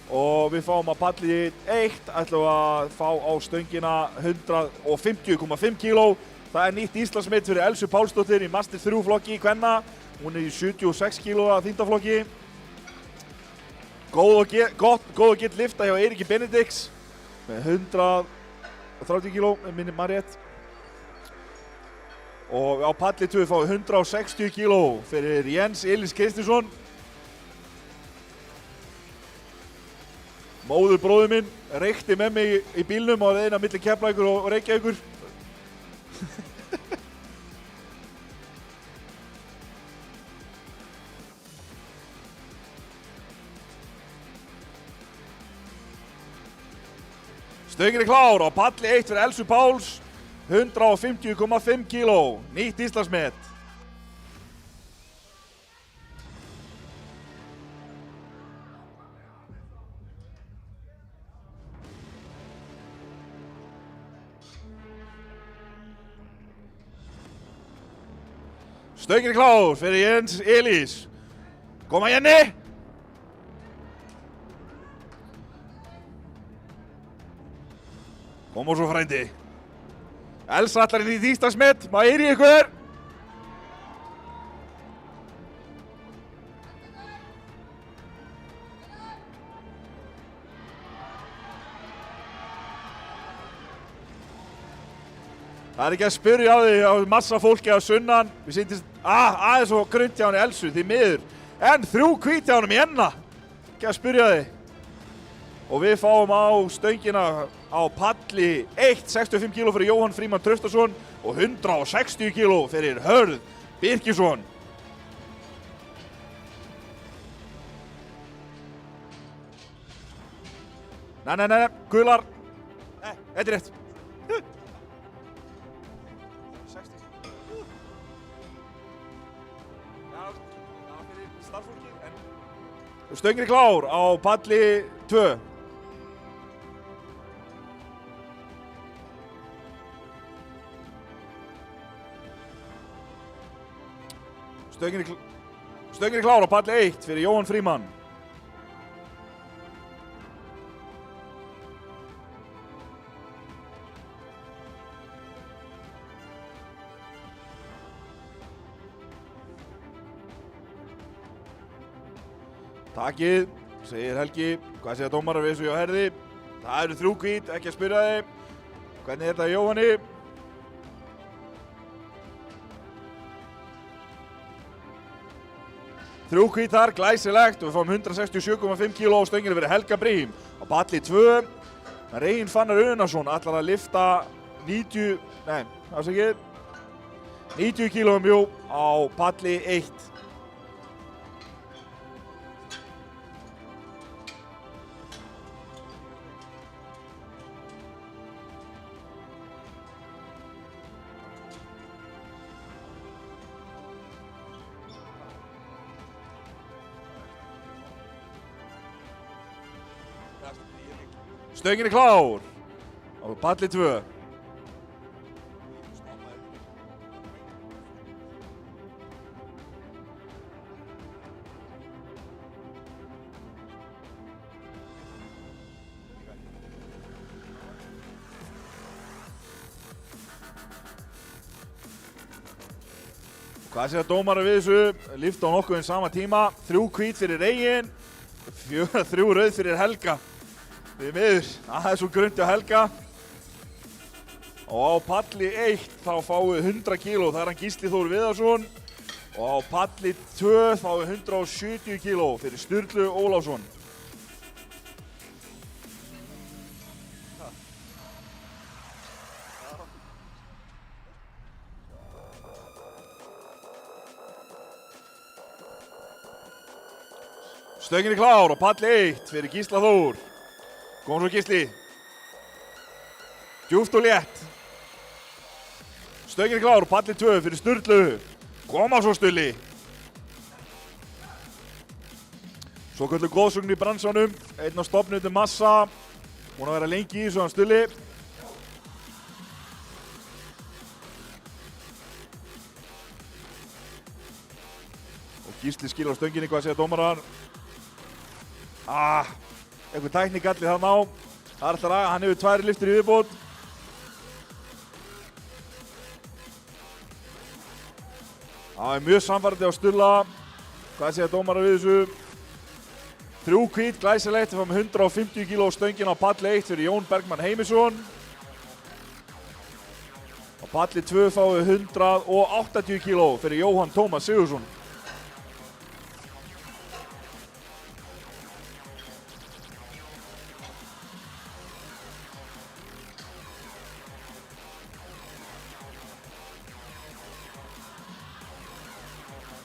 Og við fáum að palli 1 ætlum að fá á stöngina 150,5 kg. Það er nýtt Íslandsmet fyrir Elsu Pálsdóttir í Master 3 flokki í kvenna. Hún er í 76 kg þyngdarflokki. Góð og gill lifta hjá Eiríki Benedikts með 130 kg, minnir maður rétt. Og á palli 2 fáum við 160 kg fyrir Jens Elís Kristinsson. Móður bróður minn reykti með mig í bílnum á leiðinni á milli Keflavíkur og Reykjavíkur. Stöngin er klár á palli 1 fyrir Elsu Páls. 150,5 kg, nýtt Íslandsmet. Stöngin er klár fyrir Jens Elís. Koma Jenni! Koma svo frændi. Elsa ætlar inn í Íslandsmet, maður heyri ykkur. Það er ekki að spyrja á því á massa fólki á sunnan. Við sýndist aðeins og grunnt hjá henni Elsu, því miður. En 3 hvít hjá honum í enna. Ekki að spyrja því. Og við fáum á stöngina á palli 1, 65 kg fyrir Jóhann Frímann Traustason og 160 kg fyrir Hörð Birkisson. Nei, gular. Nei, þetta er rétt. Stöngin er klár á palli 2. Stöngin er klár á palli 1 fyrir Jóhann Frímann. Takið, segir Helgi. Hvað segja dómarar við þessu hjá Herði? Það eru 3 hvít, ekki að spyrja þig. Hvernig er þetta Jóhanni? Þrjú hvít þar, glæsilegt, og við fáum 167,5 kg á stönginu fyrir Helga Brím. Á palli 2, Regin Fannar Unarsson ætlar að lyfta 90 kg á palli 1. Stöngin er klár á palli 2. Hvað segja dómarar við þessu? Lyfta á nokkuð sama tíma. 3 hvít fyrir Regin, 3 rauð fyrir Helga. Við miður, það er svo grunnt hjá Helga. Og á palli 1 þá fáum við 100 kg, það er hann Gísli Þór Viðarsson. Og á palli 2 fáum við 170 kg fyrir Sturlu Ólafsson. Stöngin er klár á palli 1 fyrir Gísla Þór. Kom svo Gísli. Djúpt og létt. Stöngin er klár, palli 2 fyrir Sturlu. Koma svo Stulli. Svo köllu góðsögn í bransanum. Einn á stofnunum Massa. Hún að vera lengi í þessu hann Stulli. Og Gísli skilur á stönginni, hvað segja dómarar? Eitthvað tæknigalli þarna á. Það er alltaf að hann hefur 2 lyftur í viðbót. Það er mjög samfærandi á Stulla. Hvað segja dómarar við þessu? 3 hvít, glæsilegt. Við fáum 150 kg stöngin á palli 1 fyrir Jón Bergmann Heimisson. Á palli 2 fáum við 180 kg fyrir Jóhann Tómas Sigursson.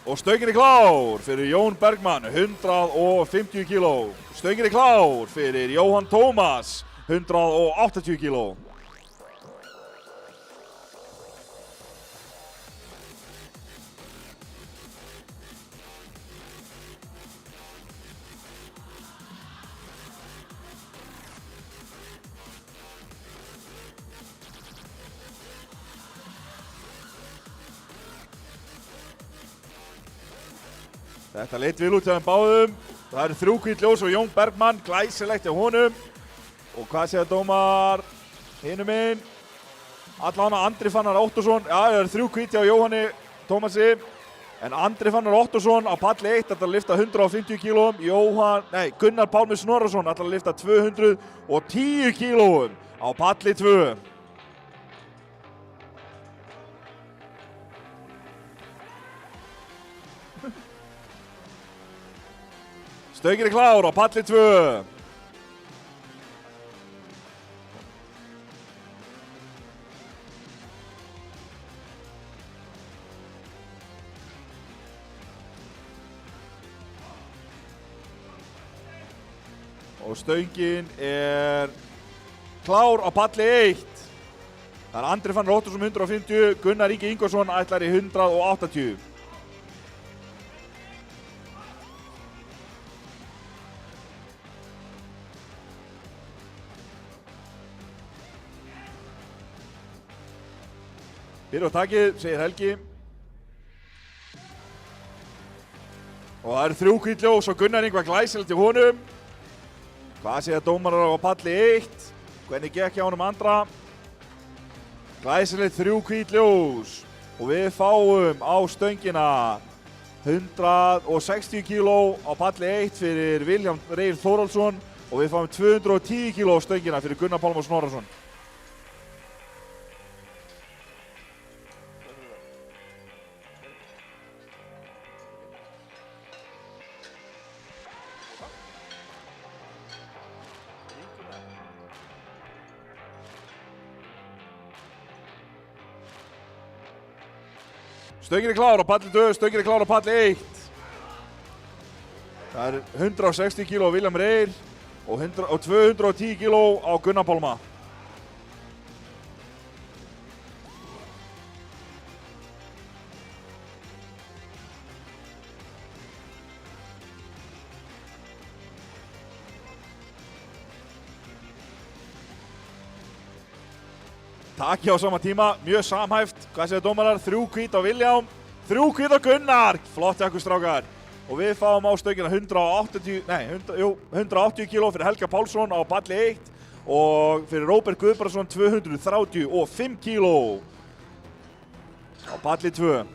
Og stöngin er klár fyrir Jón Bergmann, 150 kg. Stöngin er klár fyrir Jóhann Tómas, 180 kg. Þetta leit vel út hjá þeim báðum. Það eru 3 hvít ljós og Jón Bergmann, glæsilegt hjá honum. Og hvað segja dómar hinum inn? allan Andri Fannar Óttarsson, já, það eru 3 hvít hjá Jóhanni Tómasi, en Andri Fannar Óttarsson á palli 1 ætlar að lyfta 150 kílóum, Gunnar Pálmi Snorrason ætlar að lyfta 210 kílóum á palli 2. Stöngin klár á palli 2. Og stöngin klár á palli 1. Það Andri Fannar Óttarsson 150, Gunnar Ingi Ingvarsson ætlar í 180. Fyrir á takið, segir Helgi. Og það eru 3 hvít ljós og Gunnar Ingvar glæsilegt í honum. Hvað segja dómarar á palli 1? Hvernig gekk hjá honum Andra? Glæsilegt 3 hvít ljós. Og við fáum á stöngina 160 kíló á palli 1 fyrir Vilhjálm Reyr Þórhallsson og við fáum 210 kíló á stöngina fyrir Gunnar Pálma Snorrason. Stöngin klár á palli 2, stöngin klár á palli 1. Það 160 kíló á Vilhjálm Reyr og 210 kíló á Gunnar Pálma. Taki á sama tíma, mjög samhæft. Hvað segja dómarar? 3 hvít á Vilhjálm, 3 hvít á Gunnar. Flott hjá ykkur strákar. Og við fáum á stöngina 180 kíló fyrir Helga Pálsson á palli 1 og fyrir Róbert Guðbrandsson 235 kíló á palli 2.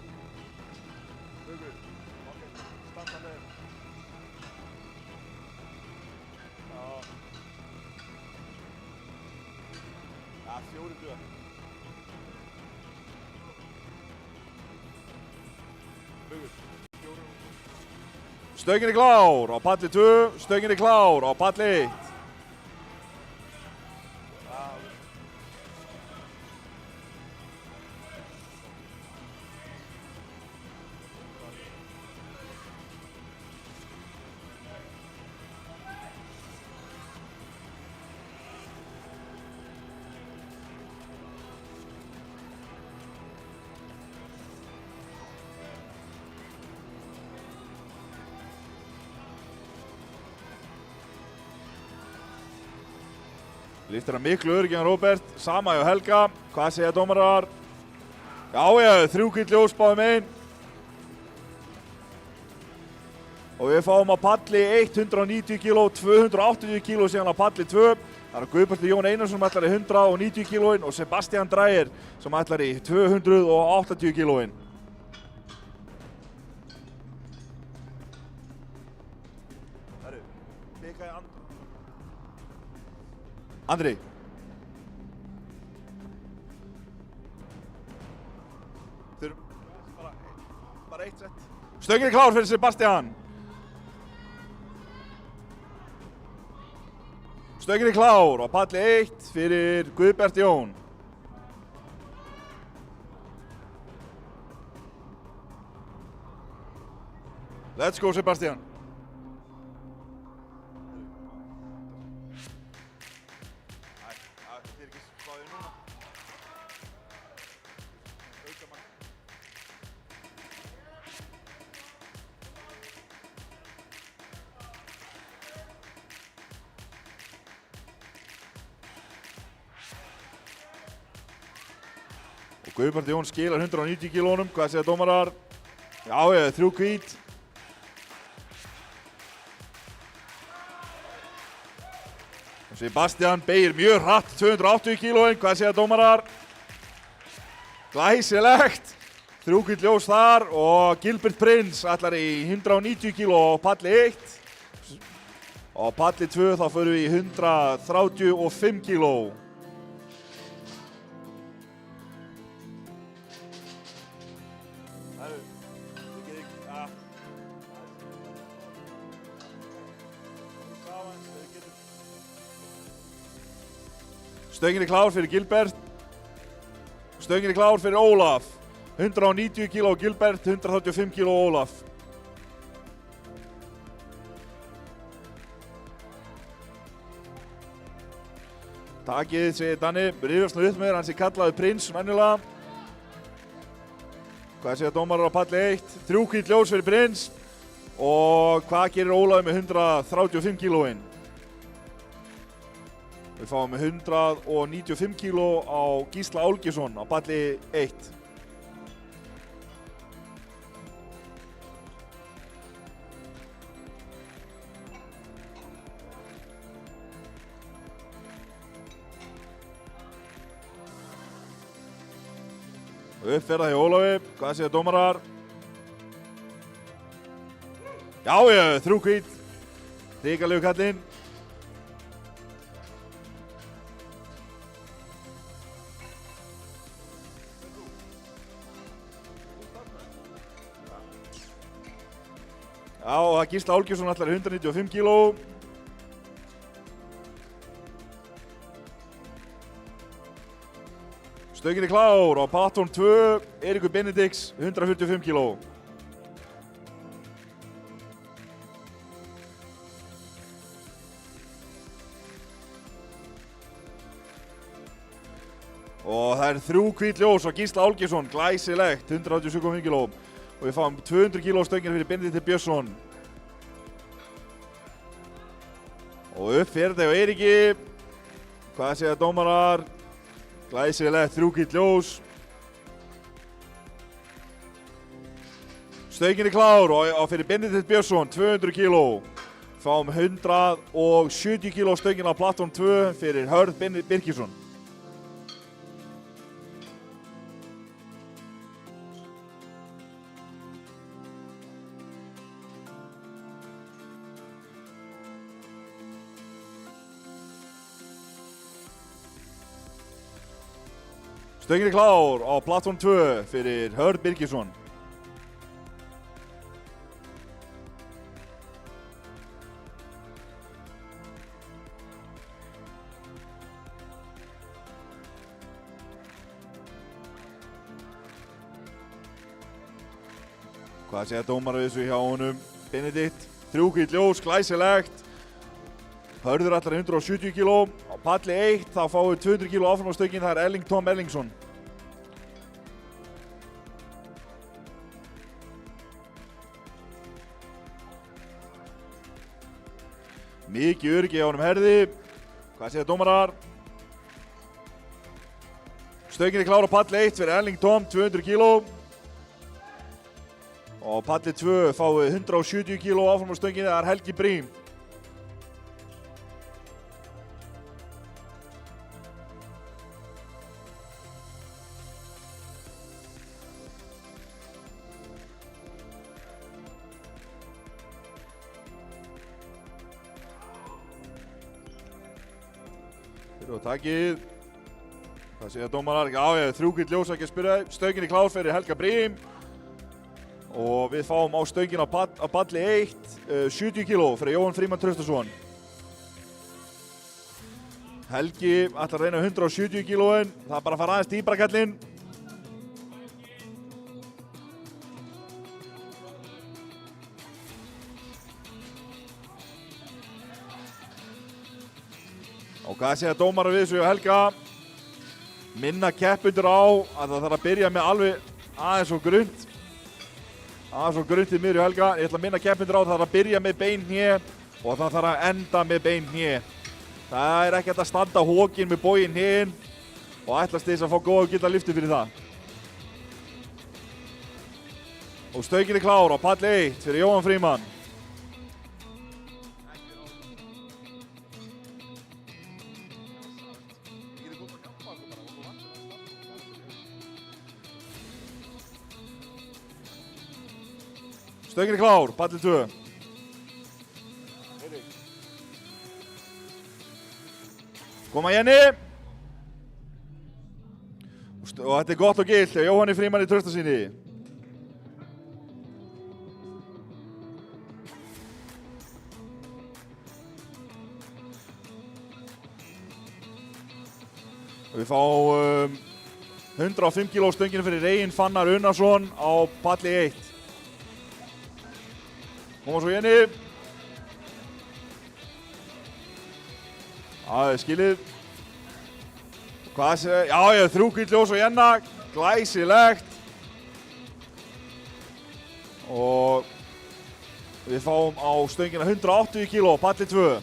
Stöngin klár á palli 2, stöngin klár á palli 1. Lyftir hann miklu öryggi en Róbert, sama hjá Helga. Hvað segja dómarar? Já, 3 hvít ljós báðum einn. Og við fáum á palli 190 kíló, 280 kíló síðan á palli 2. Það Guðbjartur Jón Einarsson sem ætlar í 190 kílóin og Sebastian Dreyer sem ætlar í 280 kílóin. Andri. Bara eitt sett. Stöngin klár fyrir Sebastian. Stöngin klár á palli 1 fyrir Guðbjartur Jón. Let's go Sebastian. Og Guðbjartur Jón skilar 190 kílónum, hvað segja dómarar? Já, 3 hvít. Og Sebastian beygir mjög hratt 280 kílóin, hvað segja dómarar? Glæsilegt. 3 hvítt ljós þar og Gilbert Prince ætlar í 190 kíló á palli 1. Á palli 2 þá förum við í 135 kíló. Stöngin klár fyrir Gilbert. Stöngin klár fyrir Ólaf. 190 kíló Gilbert, 135 kíló Ólaf. Takið, segir Danni, rifjast nú upp með þér, hann sé kallaði Prins, venjulega. Hvað segja dómarar á palli 1? 3 hvítt ljós fyrir Prins. Og hvað gerir Ólaf með 135 kílóin? Við fáum með 195 kíló á Gísla Álgjesson á palli 1. Uppferða hjá Ólafi, hvað segja dómarar? Já, 3 hvítt. Hrikalegu kallinn. Já, og það Gísla Álgjesson ætlar 195 kíló. Stöngin klár á Patton 2, Eiríkur Benedikts, 145 kíló. Og það 3 hvít ljós á Gísla Álgjesson, glæsilegt, 187,5 kíló. Og við fáum 200 kíló stöngin fyrir Benedikt Björnsson. Og upp fyrir þetta hjá Eiríki. Hvað segja dómarar? Glæsilegt, 3 hvít ljós. Stöngin klár og fyrir Benedikt Björnsson, 200 kíló. Fáum 170 kíló stöngin á Platform 2 fyrir Hörð Birkisson. Stöngin klár á Platform 2 fyrir Hörð Birkisson. Hvað segja dómarar við þessu hjá honum? Benedikt, 3 hvít ljós, glæsilegt. Hörður ætlar 170 kíló. Á palli 1 þá fáum við 200 kíló áfram á stöngin, það Erling Tom Erlingsson. Mikið öryggi á honum Herði. Hvað segja dómarar? Stöngin klár á palli 1 fyrir Erling Tom, 200 kíló. Og á palli 2 fáum við 170 kíló áfram á stöngin, það Helgi Brím. Og takið. Hvað segja dómarar? Já, 3 hvít ljós ekki að spyrja. Stöngin klár fyrir Helga Brím. Og við fáum á stöngin á palli 1 70 kíló fyrir Jóhann Frímann Traustason. Helgi ætlar að reyna 170 kílóin. Það er bara að fara aðeins dýpra kallinn. Og hvað segja dómarar við þessu hjá Helga? Minna keppendur á að það þarf að byrja með alveg aðeins og grunnt. Aðeins og grunnt í miðri hjá Helga. Ég ætla að minna keppendur á að það þarf að byrja með bein hné og það þarf að enda með bein hné. Það er ekki hægt að standa hókinn með boginn hnén og ætlast þess að fá góða og gilda lyftu fyrir það. Og stöngin klár á palli 1 fyrir Jóhann Frímann. Stöngin klár, palli 2. Koma Jenny. Og þetta gott og gilt hjá Jóhanni Frímanni Traustasyni. Við fáum 105 kg stönginu fyrir Regin Fannar Unnarsson á palli 1. Koma svo Jenny. Það er skilið. Hvað sé, já, 3 hvítt ljós og Jenna, glæsilegt. Og við fáum á stöngina 180 kg á palli 2.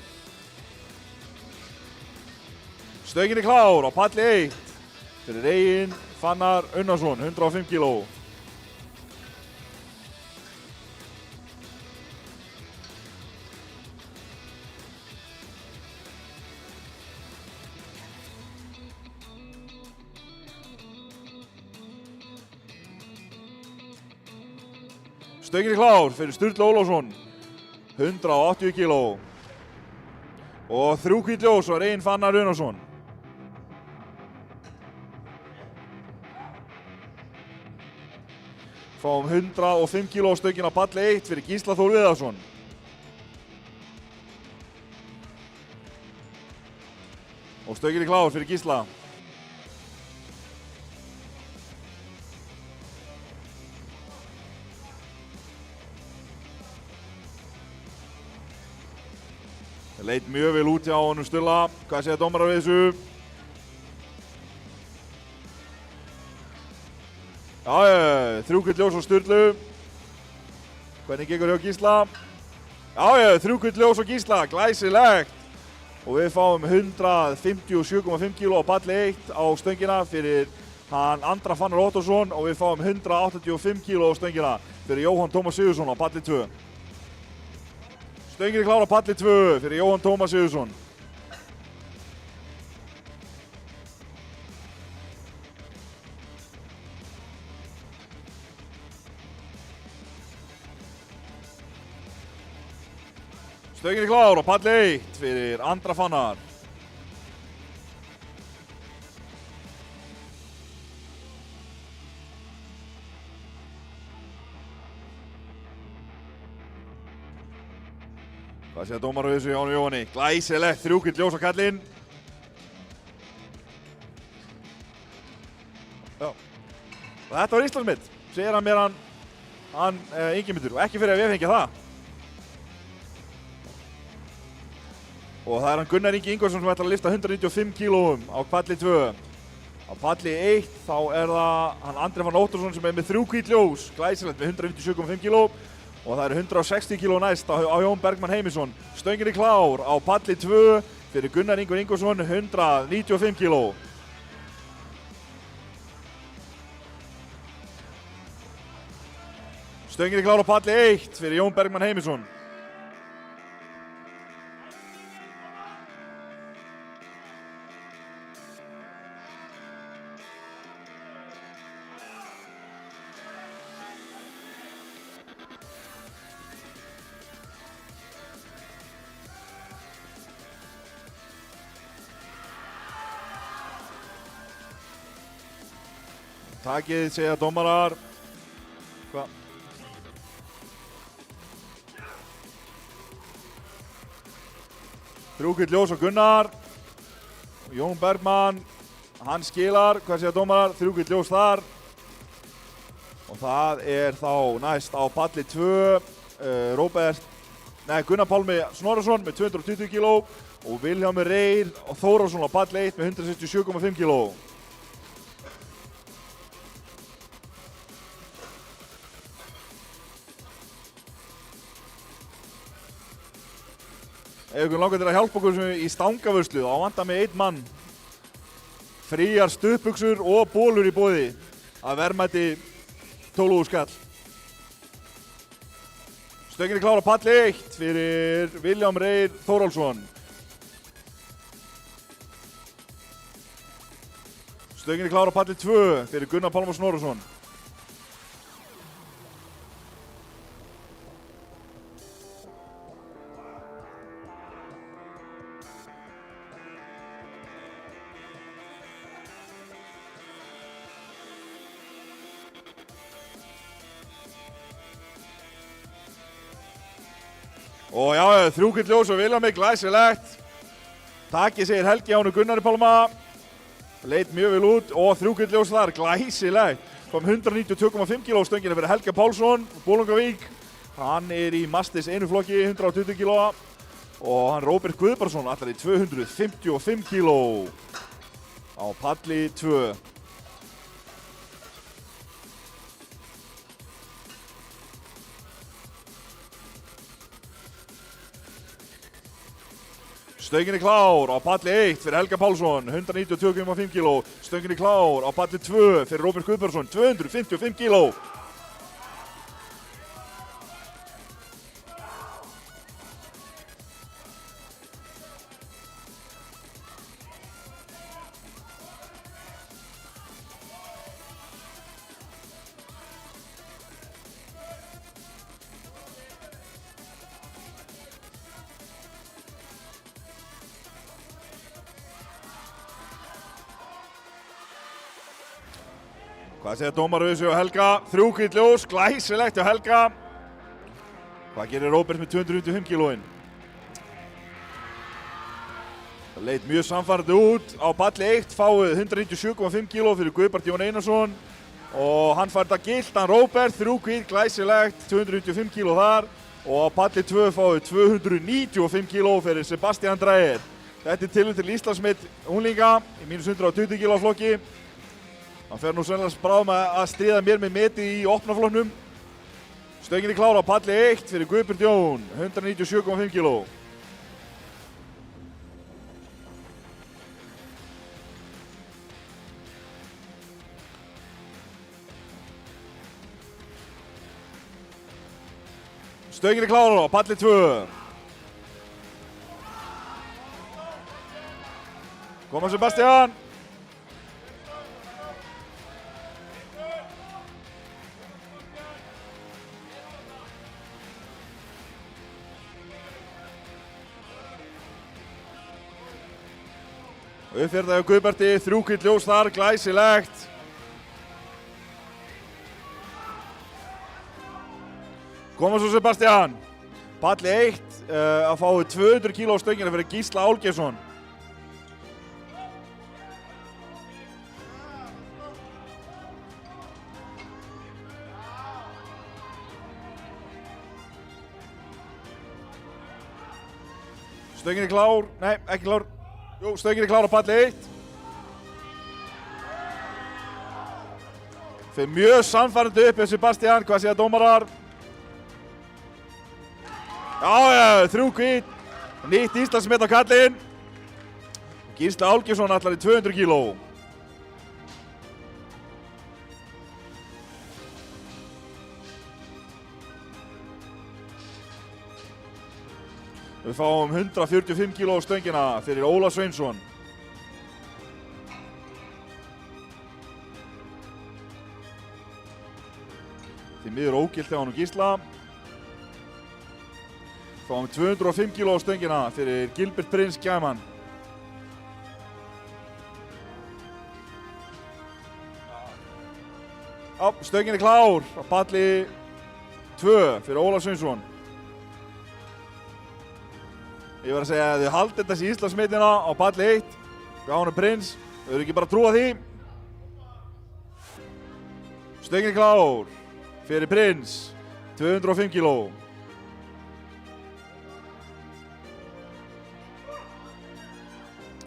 Stöngin klár á palli 1 fyrir Regin Fannar Unnarsson, 105 kg. Stöngin klár fyrir Sturla Ólafsson, 180 kg. Og 3 hvítt ljós og Regin Fannar Unnarsson. Fáum 105 kg stöngin á palli 1 fyrir Gísla Þór Viðarsson. Og stöngin klár fyrir Gísla. Það leit mjög vel út hjá honum Sturla. Hvað segja dómarar við þessu? Já, 3 hvítt ljós á Sturlu. Hvernig gengur hjá Gísla? Já, 3 hvítt ljós á Gísla, glæsilegt. Og við fáum 157,5 kg á palli 1 á stöngina fyrir hann Andra Fannar Óttarsson og við fáum 185 kg á stöngina fyrir Jóhann Tómas Sigurðsson á palli 2. Stöngin klár á palli 2 fyrir Jóhann Tómas Sigurðsson. Stöngin klár á palli 1 fyrir Andra Fannar. Hvað segja dómarar við þessu hjá Jóhanni? Glæsilegt, 3 hvítt ljós á kallinn. Já. Og þetta var Íslandsmet, segir hann mér hann Ingimundur og ekki fyrir að við fengja það. Og það er hann Gunnar Ingi Ingvarsson sem ætlar að lyfta 195 kg á palli 2. Á palli 1 þá er það hann Andri Fannar Óttarsson sem er með 3 hvítt ljós, glæsilegt með 157,5 kg. Og það eru 160 kg næst á Jón Bergmann Heimisson. Stöngin klár á palli 2 fyrir Gunnar Ingvar Ingvarsson, 195 kg. Stöngin klár á palli 1 fyrir Jón Bergmann Heimisson. Takið, segja dómarar. Hvað? Þrjúkvitt ljós á Gunnar. Jón Bergmann, hann skilar. Hvað segja dómarar? Þrjúkvitt ljós þar. Og það er þá næst á palli 2. Gunnar Pálmi Snorrason með 220 kg og Vilhjálmur Reyr og Þórðarsson á palli 1 með 167,5 kg. Ef ykkur langar til að hjálpa okkur í stangavörslu, þá vantar mig 1 mann. Fríar stuttbuxur og bólur í boði að verðmæti 12.000 skall. Stöngin klár á palli 1 fyrir Vilhjálm Reyr Þórhallsson. Stöngin klár á palli 2 fyrir Gunnar Pálmar Snorrason. Og já, 3 gull ljós og Vilhjálmi, glæsilegt. Takið segir Helgi á honum Gunnari Pálma. Leit mjög vel út og 3 gull ljós þar, glæsilegt. Kom 192,5 kg stöngina fyrir Helga Pálsson, Bolungarvík. Hann í Mastis einu flokki, 120 kg. Og hann Róbert Guðbrandsson allar í 255 kg á palli 2. Stöngin klár á palli 1 fyrir Helga Pálsson, 192,5 kg. Stöngin klár á palli 2 fyrir Róbert Guðbrandsson, 255 kg. Hvað segir dómarinn við þessu á Helga? 3 gull ljós, glæsilegt á Helga. Hvað gerir Róbert með 255 kg? Það leit mjög samfærandi út. Á palli 1 fáið 197,5 kg fyrir Guðbart Jón Einarsson. Og hann fær þetta gilt, hann Róbert, 3 gull, glæsilegt, 295 kg þar. Og á palli 2 fáið 295 kg fyrir Sebastian Dreyer. Þetta tilnefnt til Íslandsmet unglinga í -120 kg flokki. Hann fer nú sennilega bráð með að stríða mér með meti í opnafloknum. Stöngin klár á palli 1 fyrir Guðbjörn Jón, 197,5 kg. Stöngin klár á palli 2. Koma Sebastian. Uppfjörðaði á Guðberti, 3 gull ljós þar, glæsilegt. Koma svo Sebastian. Palli 1 að fái 200 kg á stöngina fyrir Gísla Álgeirsson. Stöngin klár, nei ekki klár. Jú, stöngin klár á palli 1. Fyrir mjög samfærandi upp hjá Sebastian, hvað segja dómarar? Já, 3 gull, nýtt Íslandsmet á kallinn. Gísla Álgeirsson allar í 200 kg. Við fáum 145 kg á stöngina fyrir Óla Sveinsson. Því miður ógilt hjá honum Gísla. Fáum 205 kg á stöngina fyrir Gilbert Prins Gæman. Já, stöngin klár á palli 2 fyrir Óla Sveinsson. Ég var að segja að þið haldið þessi Íslandsmetina á palli 1. Við á honum Prins. Þau eru ekki bara að trúa því. Stöngin klár fyrir Prins. 205 kg.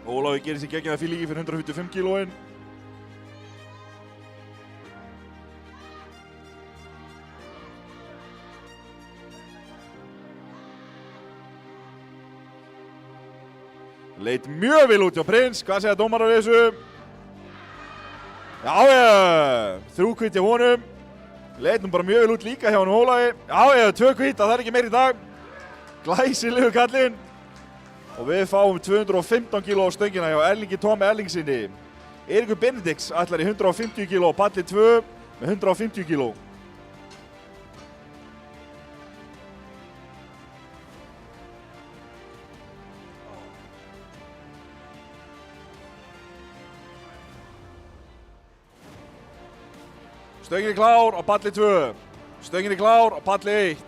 Ólafur gerir sér geggjaða fílingi fyrir 155 kg. Leit mjög vel út hjá Prins, hvað segja dómarar við þessu? Já, 3 gull hjá honum. Leit nú bara mjög vel út líka hjá honum Ólafi. Já, 2 gull, það er ekki meir í dag. Glæsilegu kallinn. Og við fáum 215 kg á stöngina hjá Erlingi Tómi Erlingsinni. Eiríkur Benedikts ætlar í 150 kg á palli 2 með 150 kg. Stöngin klár á palli 2. Stöngin klár á palli 1.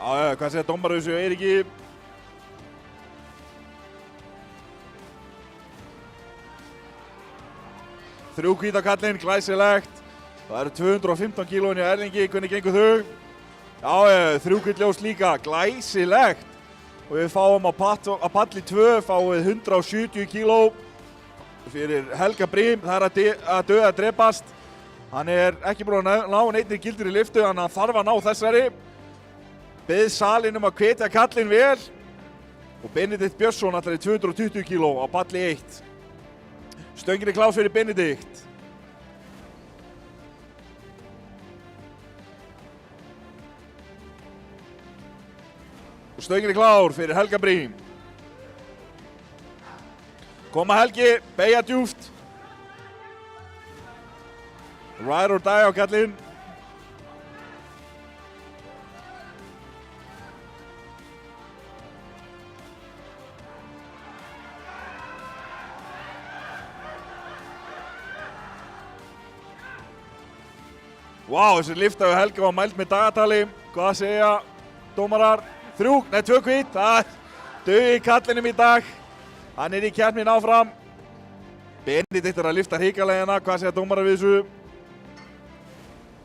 Já, hvað segir dómari þessu Eiríki? Þrjú hvíta kallinn, glæsilegt. Það eru 215 kílóin í Erlingi, hvernig gengur þau? Já, þrjú hvítt ljós líka, glæsilegt. Og við fáum á palli 2, fáum við 170 kíló fyrir Helga Brím. Það er að döða að drepast. Hann er ekki búinn að ná neittni gildur í lyftu, þannig að hann þarf að ná þessari. Beðið salinn að hvetja kallinn vel. Og Benedikt Björnsson ætlar í 220 kíló á palli 1. Stöngin er klár fyrir Benedikt. Og stöngin er klár fyrir Helga Brím. Koma Helgi, beygja djúpt. Ride or die á kallinn. Vá, þessi lyfta við Helga var mælt með dagatali. Hvað segja dómarar? 2 hvítt. Það dugi kallinum í dag. Hann er í keppnin áfram. Benedikt er að lyfta hrikalegina. Hvað segja dómarar við þessu?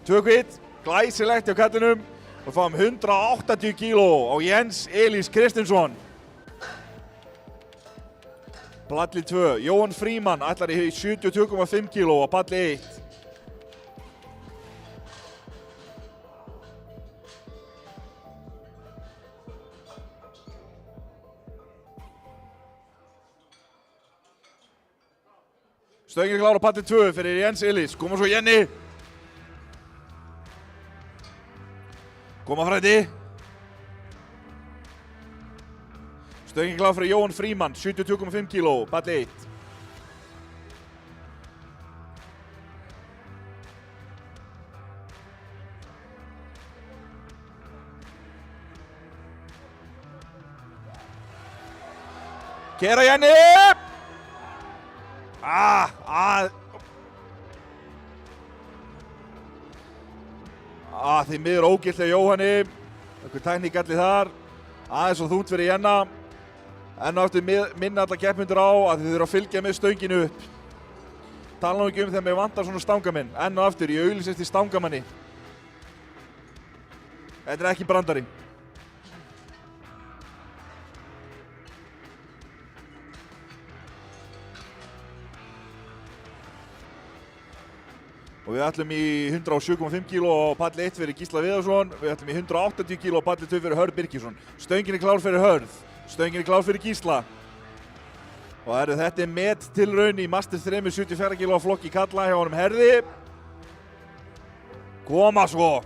2 hvítt. Glæsilegt hjá kallinum. Og fáum 180 kíló á Jens Elís Kristinsson. Palli 2. Jóhann Frímann ætlar í 72,5 kíló á palli 1. Stöngin er klár á palli 2 fyrir Jens Elís. Koma svo Jenny. Koma Freddi. Stöngin er klár fyrir Jóhann Frímann, 72,5 kíló, palli 1. Kera Jenny! Því miður ógilt hjá Jóhanni. Einhver tækník allir þar. Aðeins og þungt fyrir Jenna. Enn og aftur minna alla keppmyndur á að þið þurfa að fylgja með stönginu upp. Tala nú ekki þegar mig vantar svona stangamenn. Enn og aftur, ég auglýsi eftir stangamanni. Þetta er ekki brandari. Og við ætlum í 107,5 kíló á palli 1 fyrir Gísla Viðarsson. Við ætlum í 180 kíló á palli 2 fyrir Hörð Birgisson. Stöngin er klár fyrir Hörð. Stöngin er klár fyrir Gísla. Og þetta er mettilraun í Master 3 74 kíló flokki kalla hjá honum Herði. Koma svo.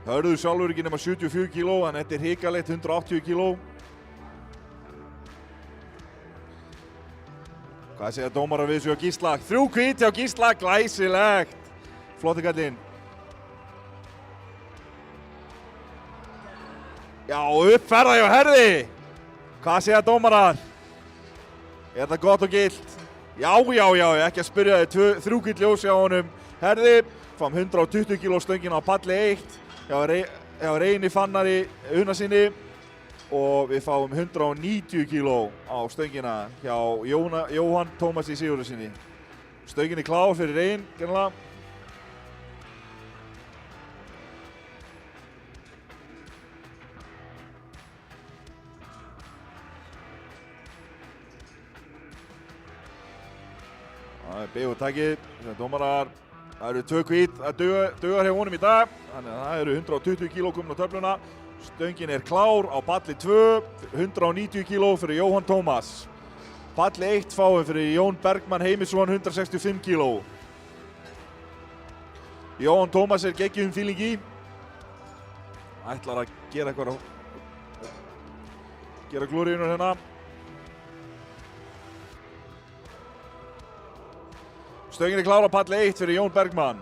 Hörður sjálfur ekki nema 74 kíló, en þetta er hrikalegt 180 kíló. Hvað segja dómarar við þessu á Gísla? 3 hvítt hjá Gísla, glæsilegt. Flotti kallinn. Já, uppferða hjá Herði. Hvað segja dómarar? Er þetta gott og gilt? Já, ekki að spyrja þið. 3 hvítt ljós hjá honum Herði. Fáum 120 kíló stöngin á palli 1. hjá Reyni Fannari Unasinni og við fáum 190 kíló á stöngina hjá Jóhann Tómasi Sigurðarsinni. Stöngin er klár fyrir Reyn, gerðanlega. Það er beig og takið, dómarar. Það eru 2 hvít að dugar hjá honum í dag, þannig að það eru 120 kíló komin á töfluna. Stöngin er klár á palli 2, 190 kíló fyrir Jóhann Tómas. Palli 1 fáum fyrir Jón Bergmann Heimisson, 165 kíló. Jóhann Tómas er geggjum feeling í. Ætlar að gera eitthvað gera glóriðunar hérna. Stöngin er klár á palli 1 fyrir Jón Bergmann.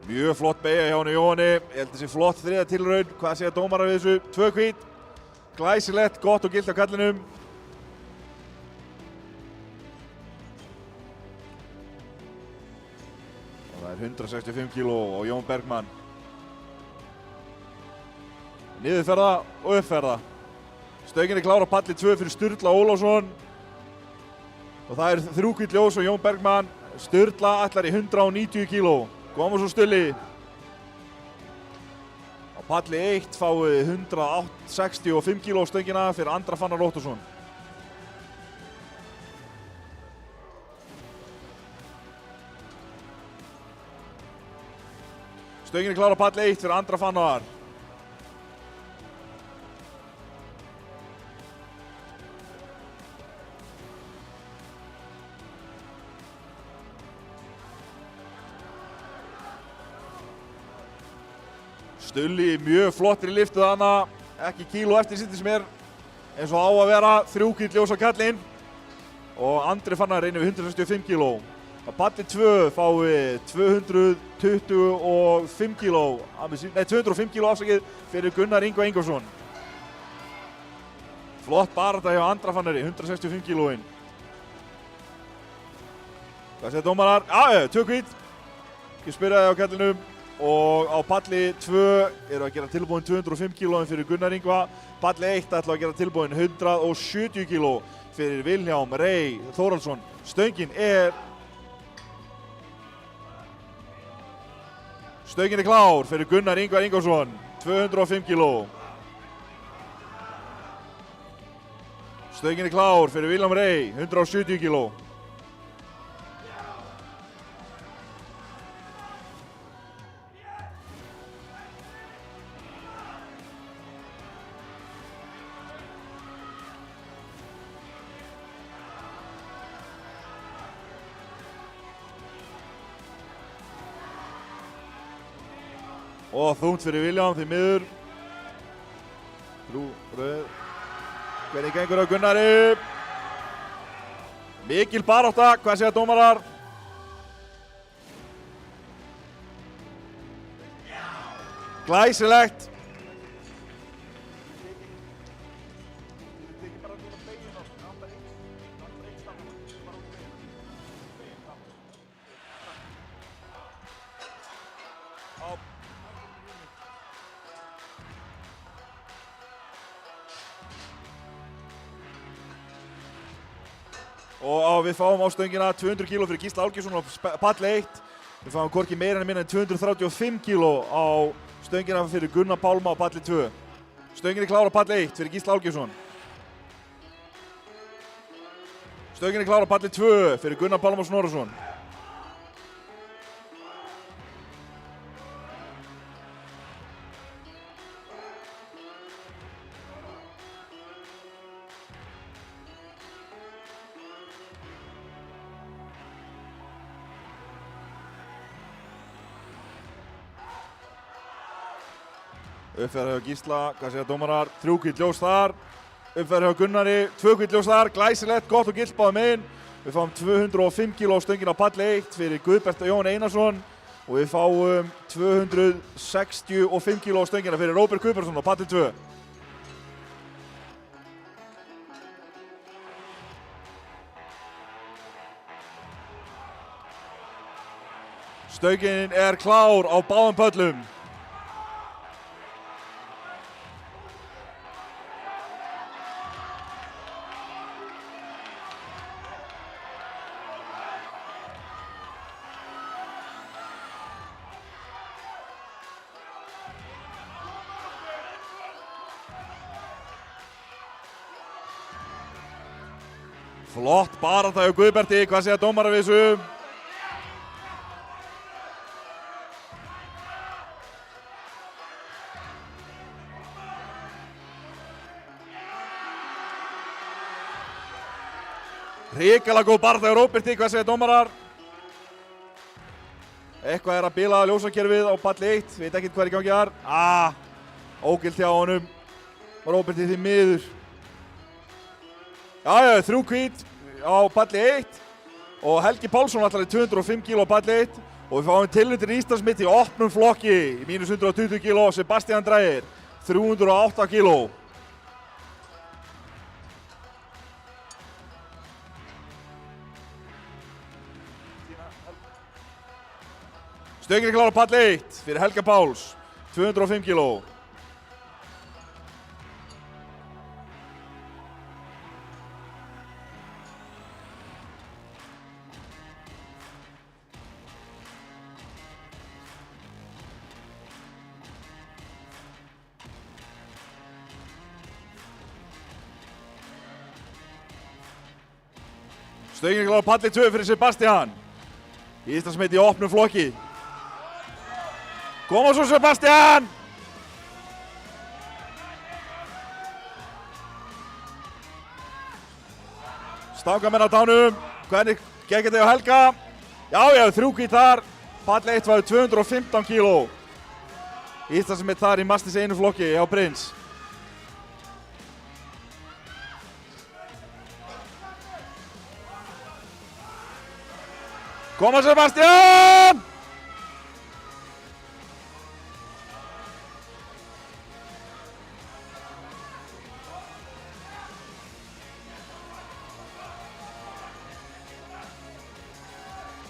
Mjög flott beygja hjá henni Jóhanni. Ég held þessi flott þriðja tilraun. Hvað segja dómarar við þessu? 2 hvít. Glæsilegt, gott og gilt á kallinum. Og það er 165 kíló og Jón Bergmann. Niðurferða og uppferða. Stöngin klár á palli 2 fyrir Sturla Ólafsson. Og það er 3 hvít ljós og Jón Bergmann. Sturla ætlar í 190 kíló. Koma svo Stulli. Á palli 1 fáið 165 kíló stöngina fyrir Andra Fannar Óttarsson. Stöngin klár á palli 1 fyrir Andra Fannar. Stulli mjög flottir í liftið hana, ekki kíló eftir sitt sem eins og á að vera, 3 hvít ljós á kallinn og Andri Fannar reynir við 165 kíló. Á palli 2 fáið 225 kíló, nei 205 kíló afsakið fyrir Gunnar Ingvar Ingvarsson. Flott barátta hjá Andra Fannari, 165 kílóin. Hvað segir dómarar? Já, 2 hvít. Ég spyrjaði á kallinum. Og á palli 2 eru að gera tilbúin 205 kílóin fyrir Gunnar Ingva. Palli 1 ætla að gera tilbúin 170 kíló fyrir Vilhjálm Rey Þórhallsson. Stöngin klár fyrir Gunnar Ingvar Ingvarsson, 205 kíló. Stöngin klár fyrir Vilhjálm Rey, 170 kíló. Og þungt fyrir Vilhjálm því miður. Röð. Hvernig gengur á Gunnari? Mikil barátta, hvað segja dómarar? Glæsilegt. Og við fáum á stöngina 200 kíló fyrir Gísla Álgeirsson á palli 1. Við fáum hvorki meira en minna en 235 kíló á stöngina fyrir Gunnar Pálma á palli 2. Stöngin klár á palli 1 fyrir Gísla Álgeirsson. Stöngin klár á palli 2 fyrir Gunnar Pálma Snorrason. Uppferð hjá Gísla, hvað segja dómarar? 3 hvít ljós þar. Uppferð hjá Gunnari, 2 hvít ljós þar. Glæsilegt, gott og gilt báðum megin. Við fáum 205 kíló stöngin á palli 1 fyrir Guðbert Jón Einarsson. Og við fáum 265 kíló stöngina fyrir Róbert Guðbertsson á palli 2. Stöngin klár á báðum pöllum. Flott barátta hjá Guðberti, hvað segja dómarar við þessu? Hrikalega góð barátta hjá Róberti, hvað segja dómarar? Eitthvað að bila ljósakerfið á palli 1, veit ekkert hvað í gangi þar. Ógilt hjá honum. Róberti því miður. Já, 3 hvít á palli 1 og Helgi Pálsson ætlar í 205 kíló á palli 1 Og við fáum tilnefndir Íslandsmet í opnum flokki í mínus 120 kg, Sebastian Dreyer, 308 kg. Stöngin klára pall 1 fyrir Helga Páls, 205 kg. Stöngin klára palli 2 fyrir Sebastian. Íslandsmet í opnum flokki. Koma svo Sebastian! Stangamenn á tánum. Hvernig gekk þetta hjá Helga? Já, 3 hvít þar. Pall 1 var 215 kg. Íslandsmet þar í Masters einu flokki hjá Prins. Koma Sebastian!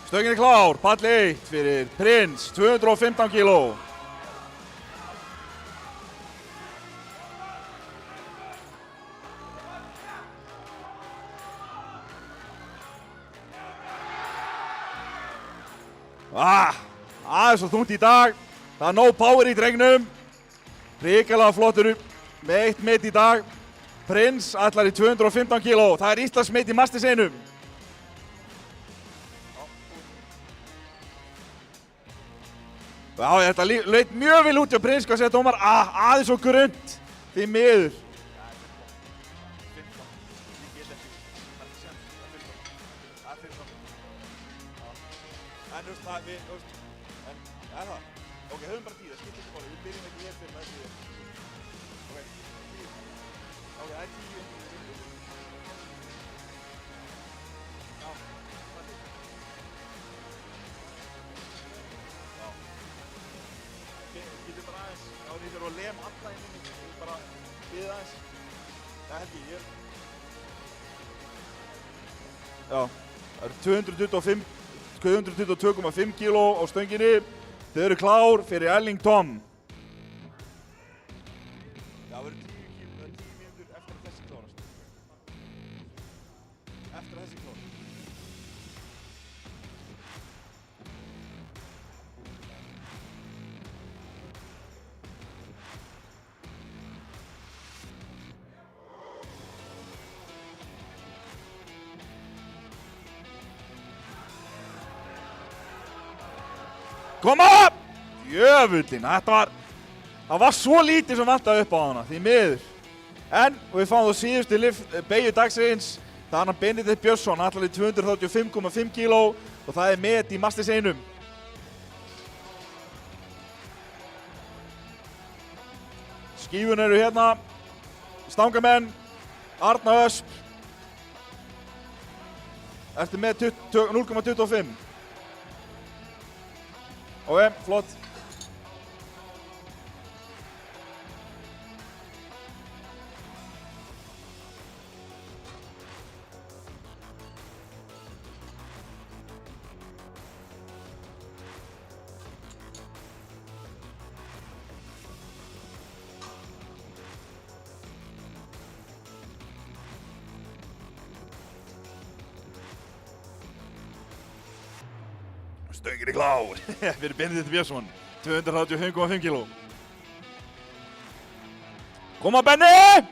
Stöngin klár, pall 1 fyrir Prins, 215 kg. Aðeins svo þungt í dag. Það er no power í drengnum. Hrikalega flottur með 1 met í dag. Prins ætlar í 215 kg. Það er Íslandsmet í Masters einum. Já, þetta leit mjög vel út hjá Prins, hvað segir dómar? Aðeins svo grunnt, því miður. Ok, höfum bara tíð, það skiptir ekki máli, við byrjum ekki hér fyrir það tíð. Ok, það er 10. Já, það er 10. Getur bara aðeins, þá er ég þurfa að lem alla inn í, bara við aðeins. Það held ég. Já, það eru 222,5 kg á stönginni. Þau eru klár fyrir Erling Tom. Já, það verður 10 mínútur eftir að þessi klárast. Eftir að þessi klárast. Koma! Jöfullinn, það var svo lítið sem vantaði upp á hana, því miður. En við fáum þá síðustu beygju dagsins. Það er hann Benedikt Björnsson, ætlar í 235,5 kg og það er met í Masters einum. Skífun eru hérna, stangamenn, Arna Ösp. Ertu með 0,25. Ok, flott. Stöngin klár fyrir Benedikt Björnsson, 235,5 kg. Koma Benni!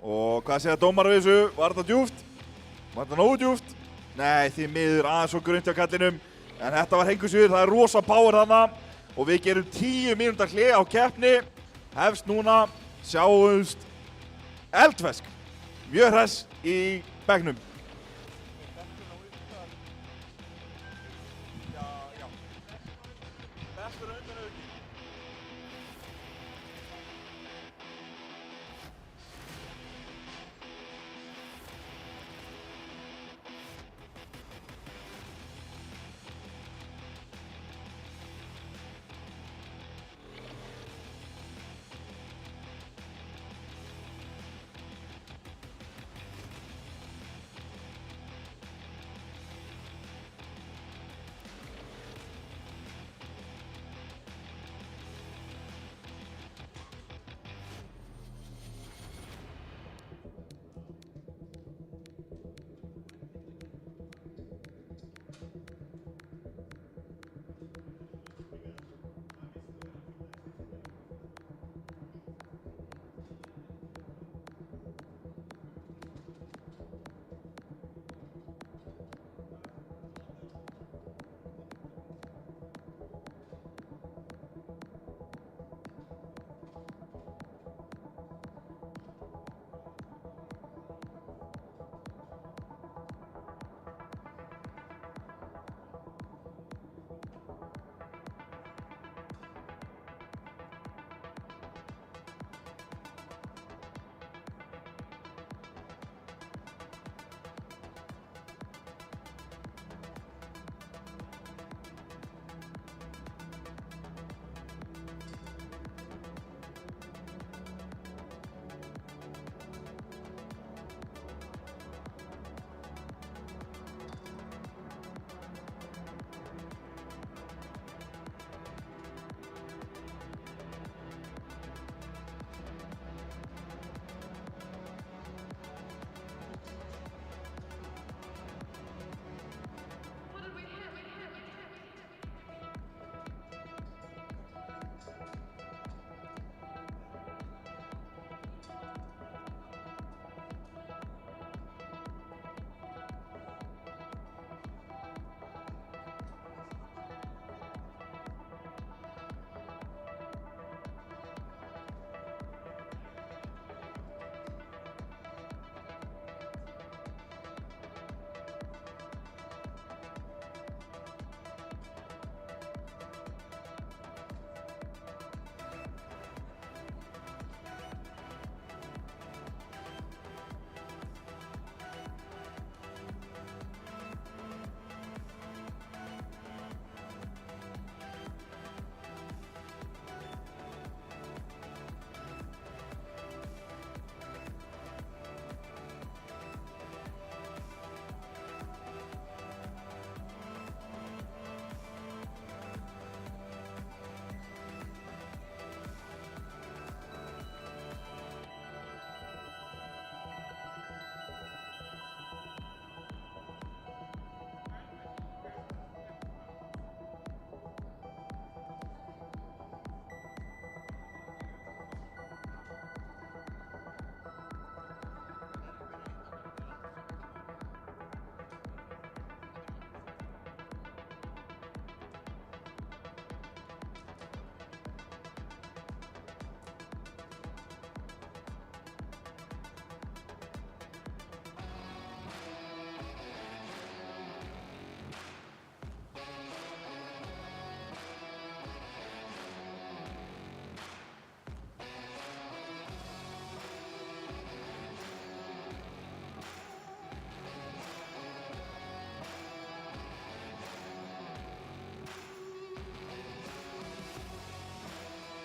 Og hvað segja dómar við þessu? Var þetta djúpt? Var þetta nógu djúpt? Nei, því miður aðeins og grunnt á kallinum. En þetta var hengusvíður, það rosa power þarna. Og við gerum 10 mínúta hlé á keppni. Hefst núna, sjáumst eldvesk. Mjög hress í bekknum.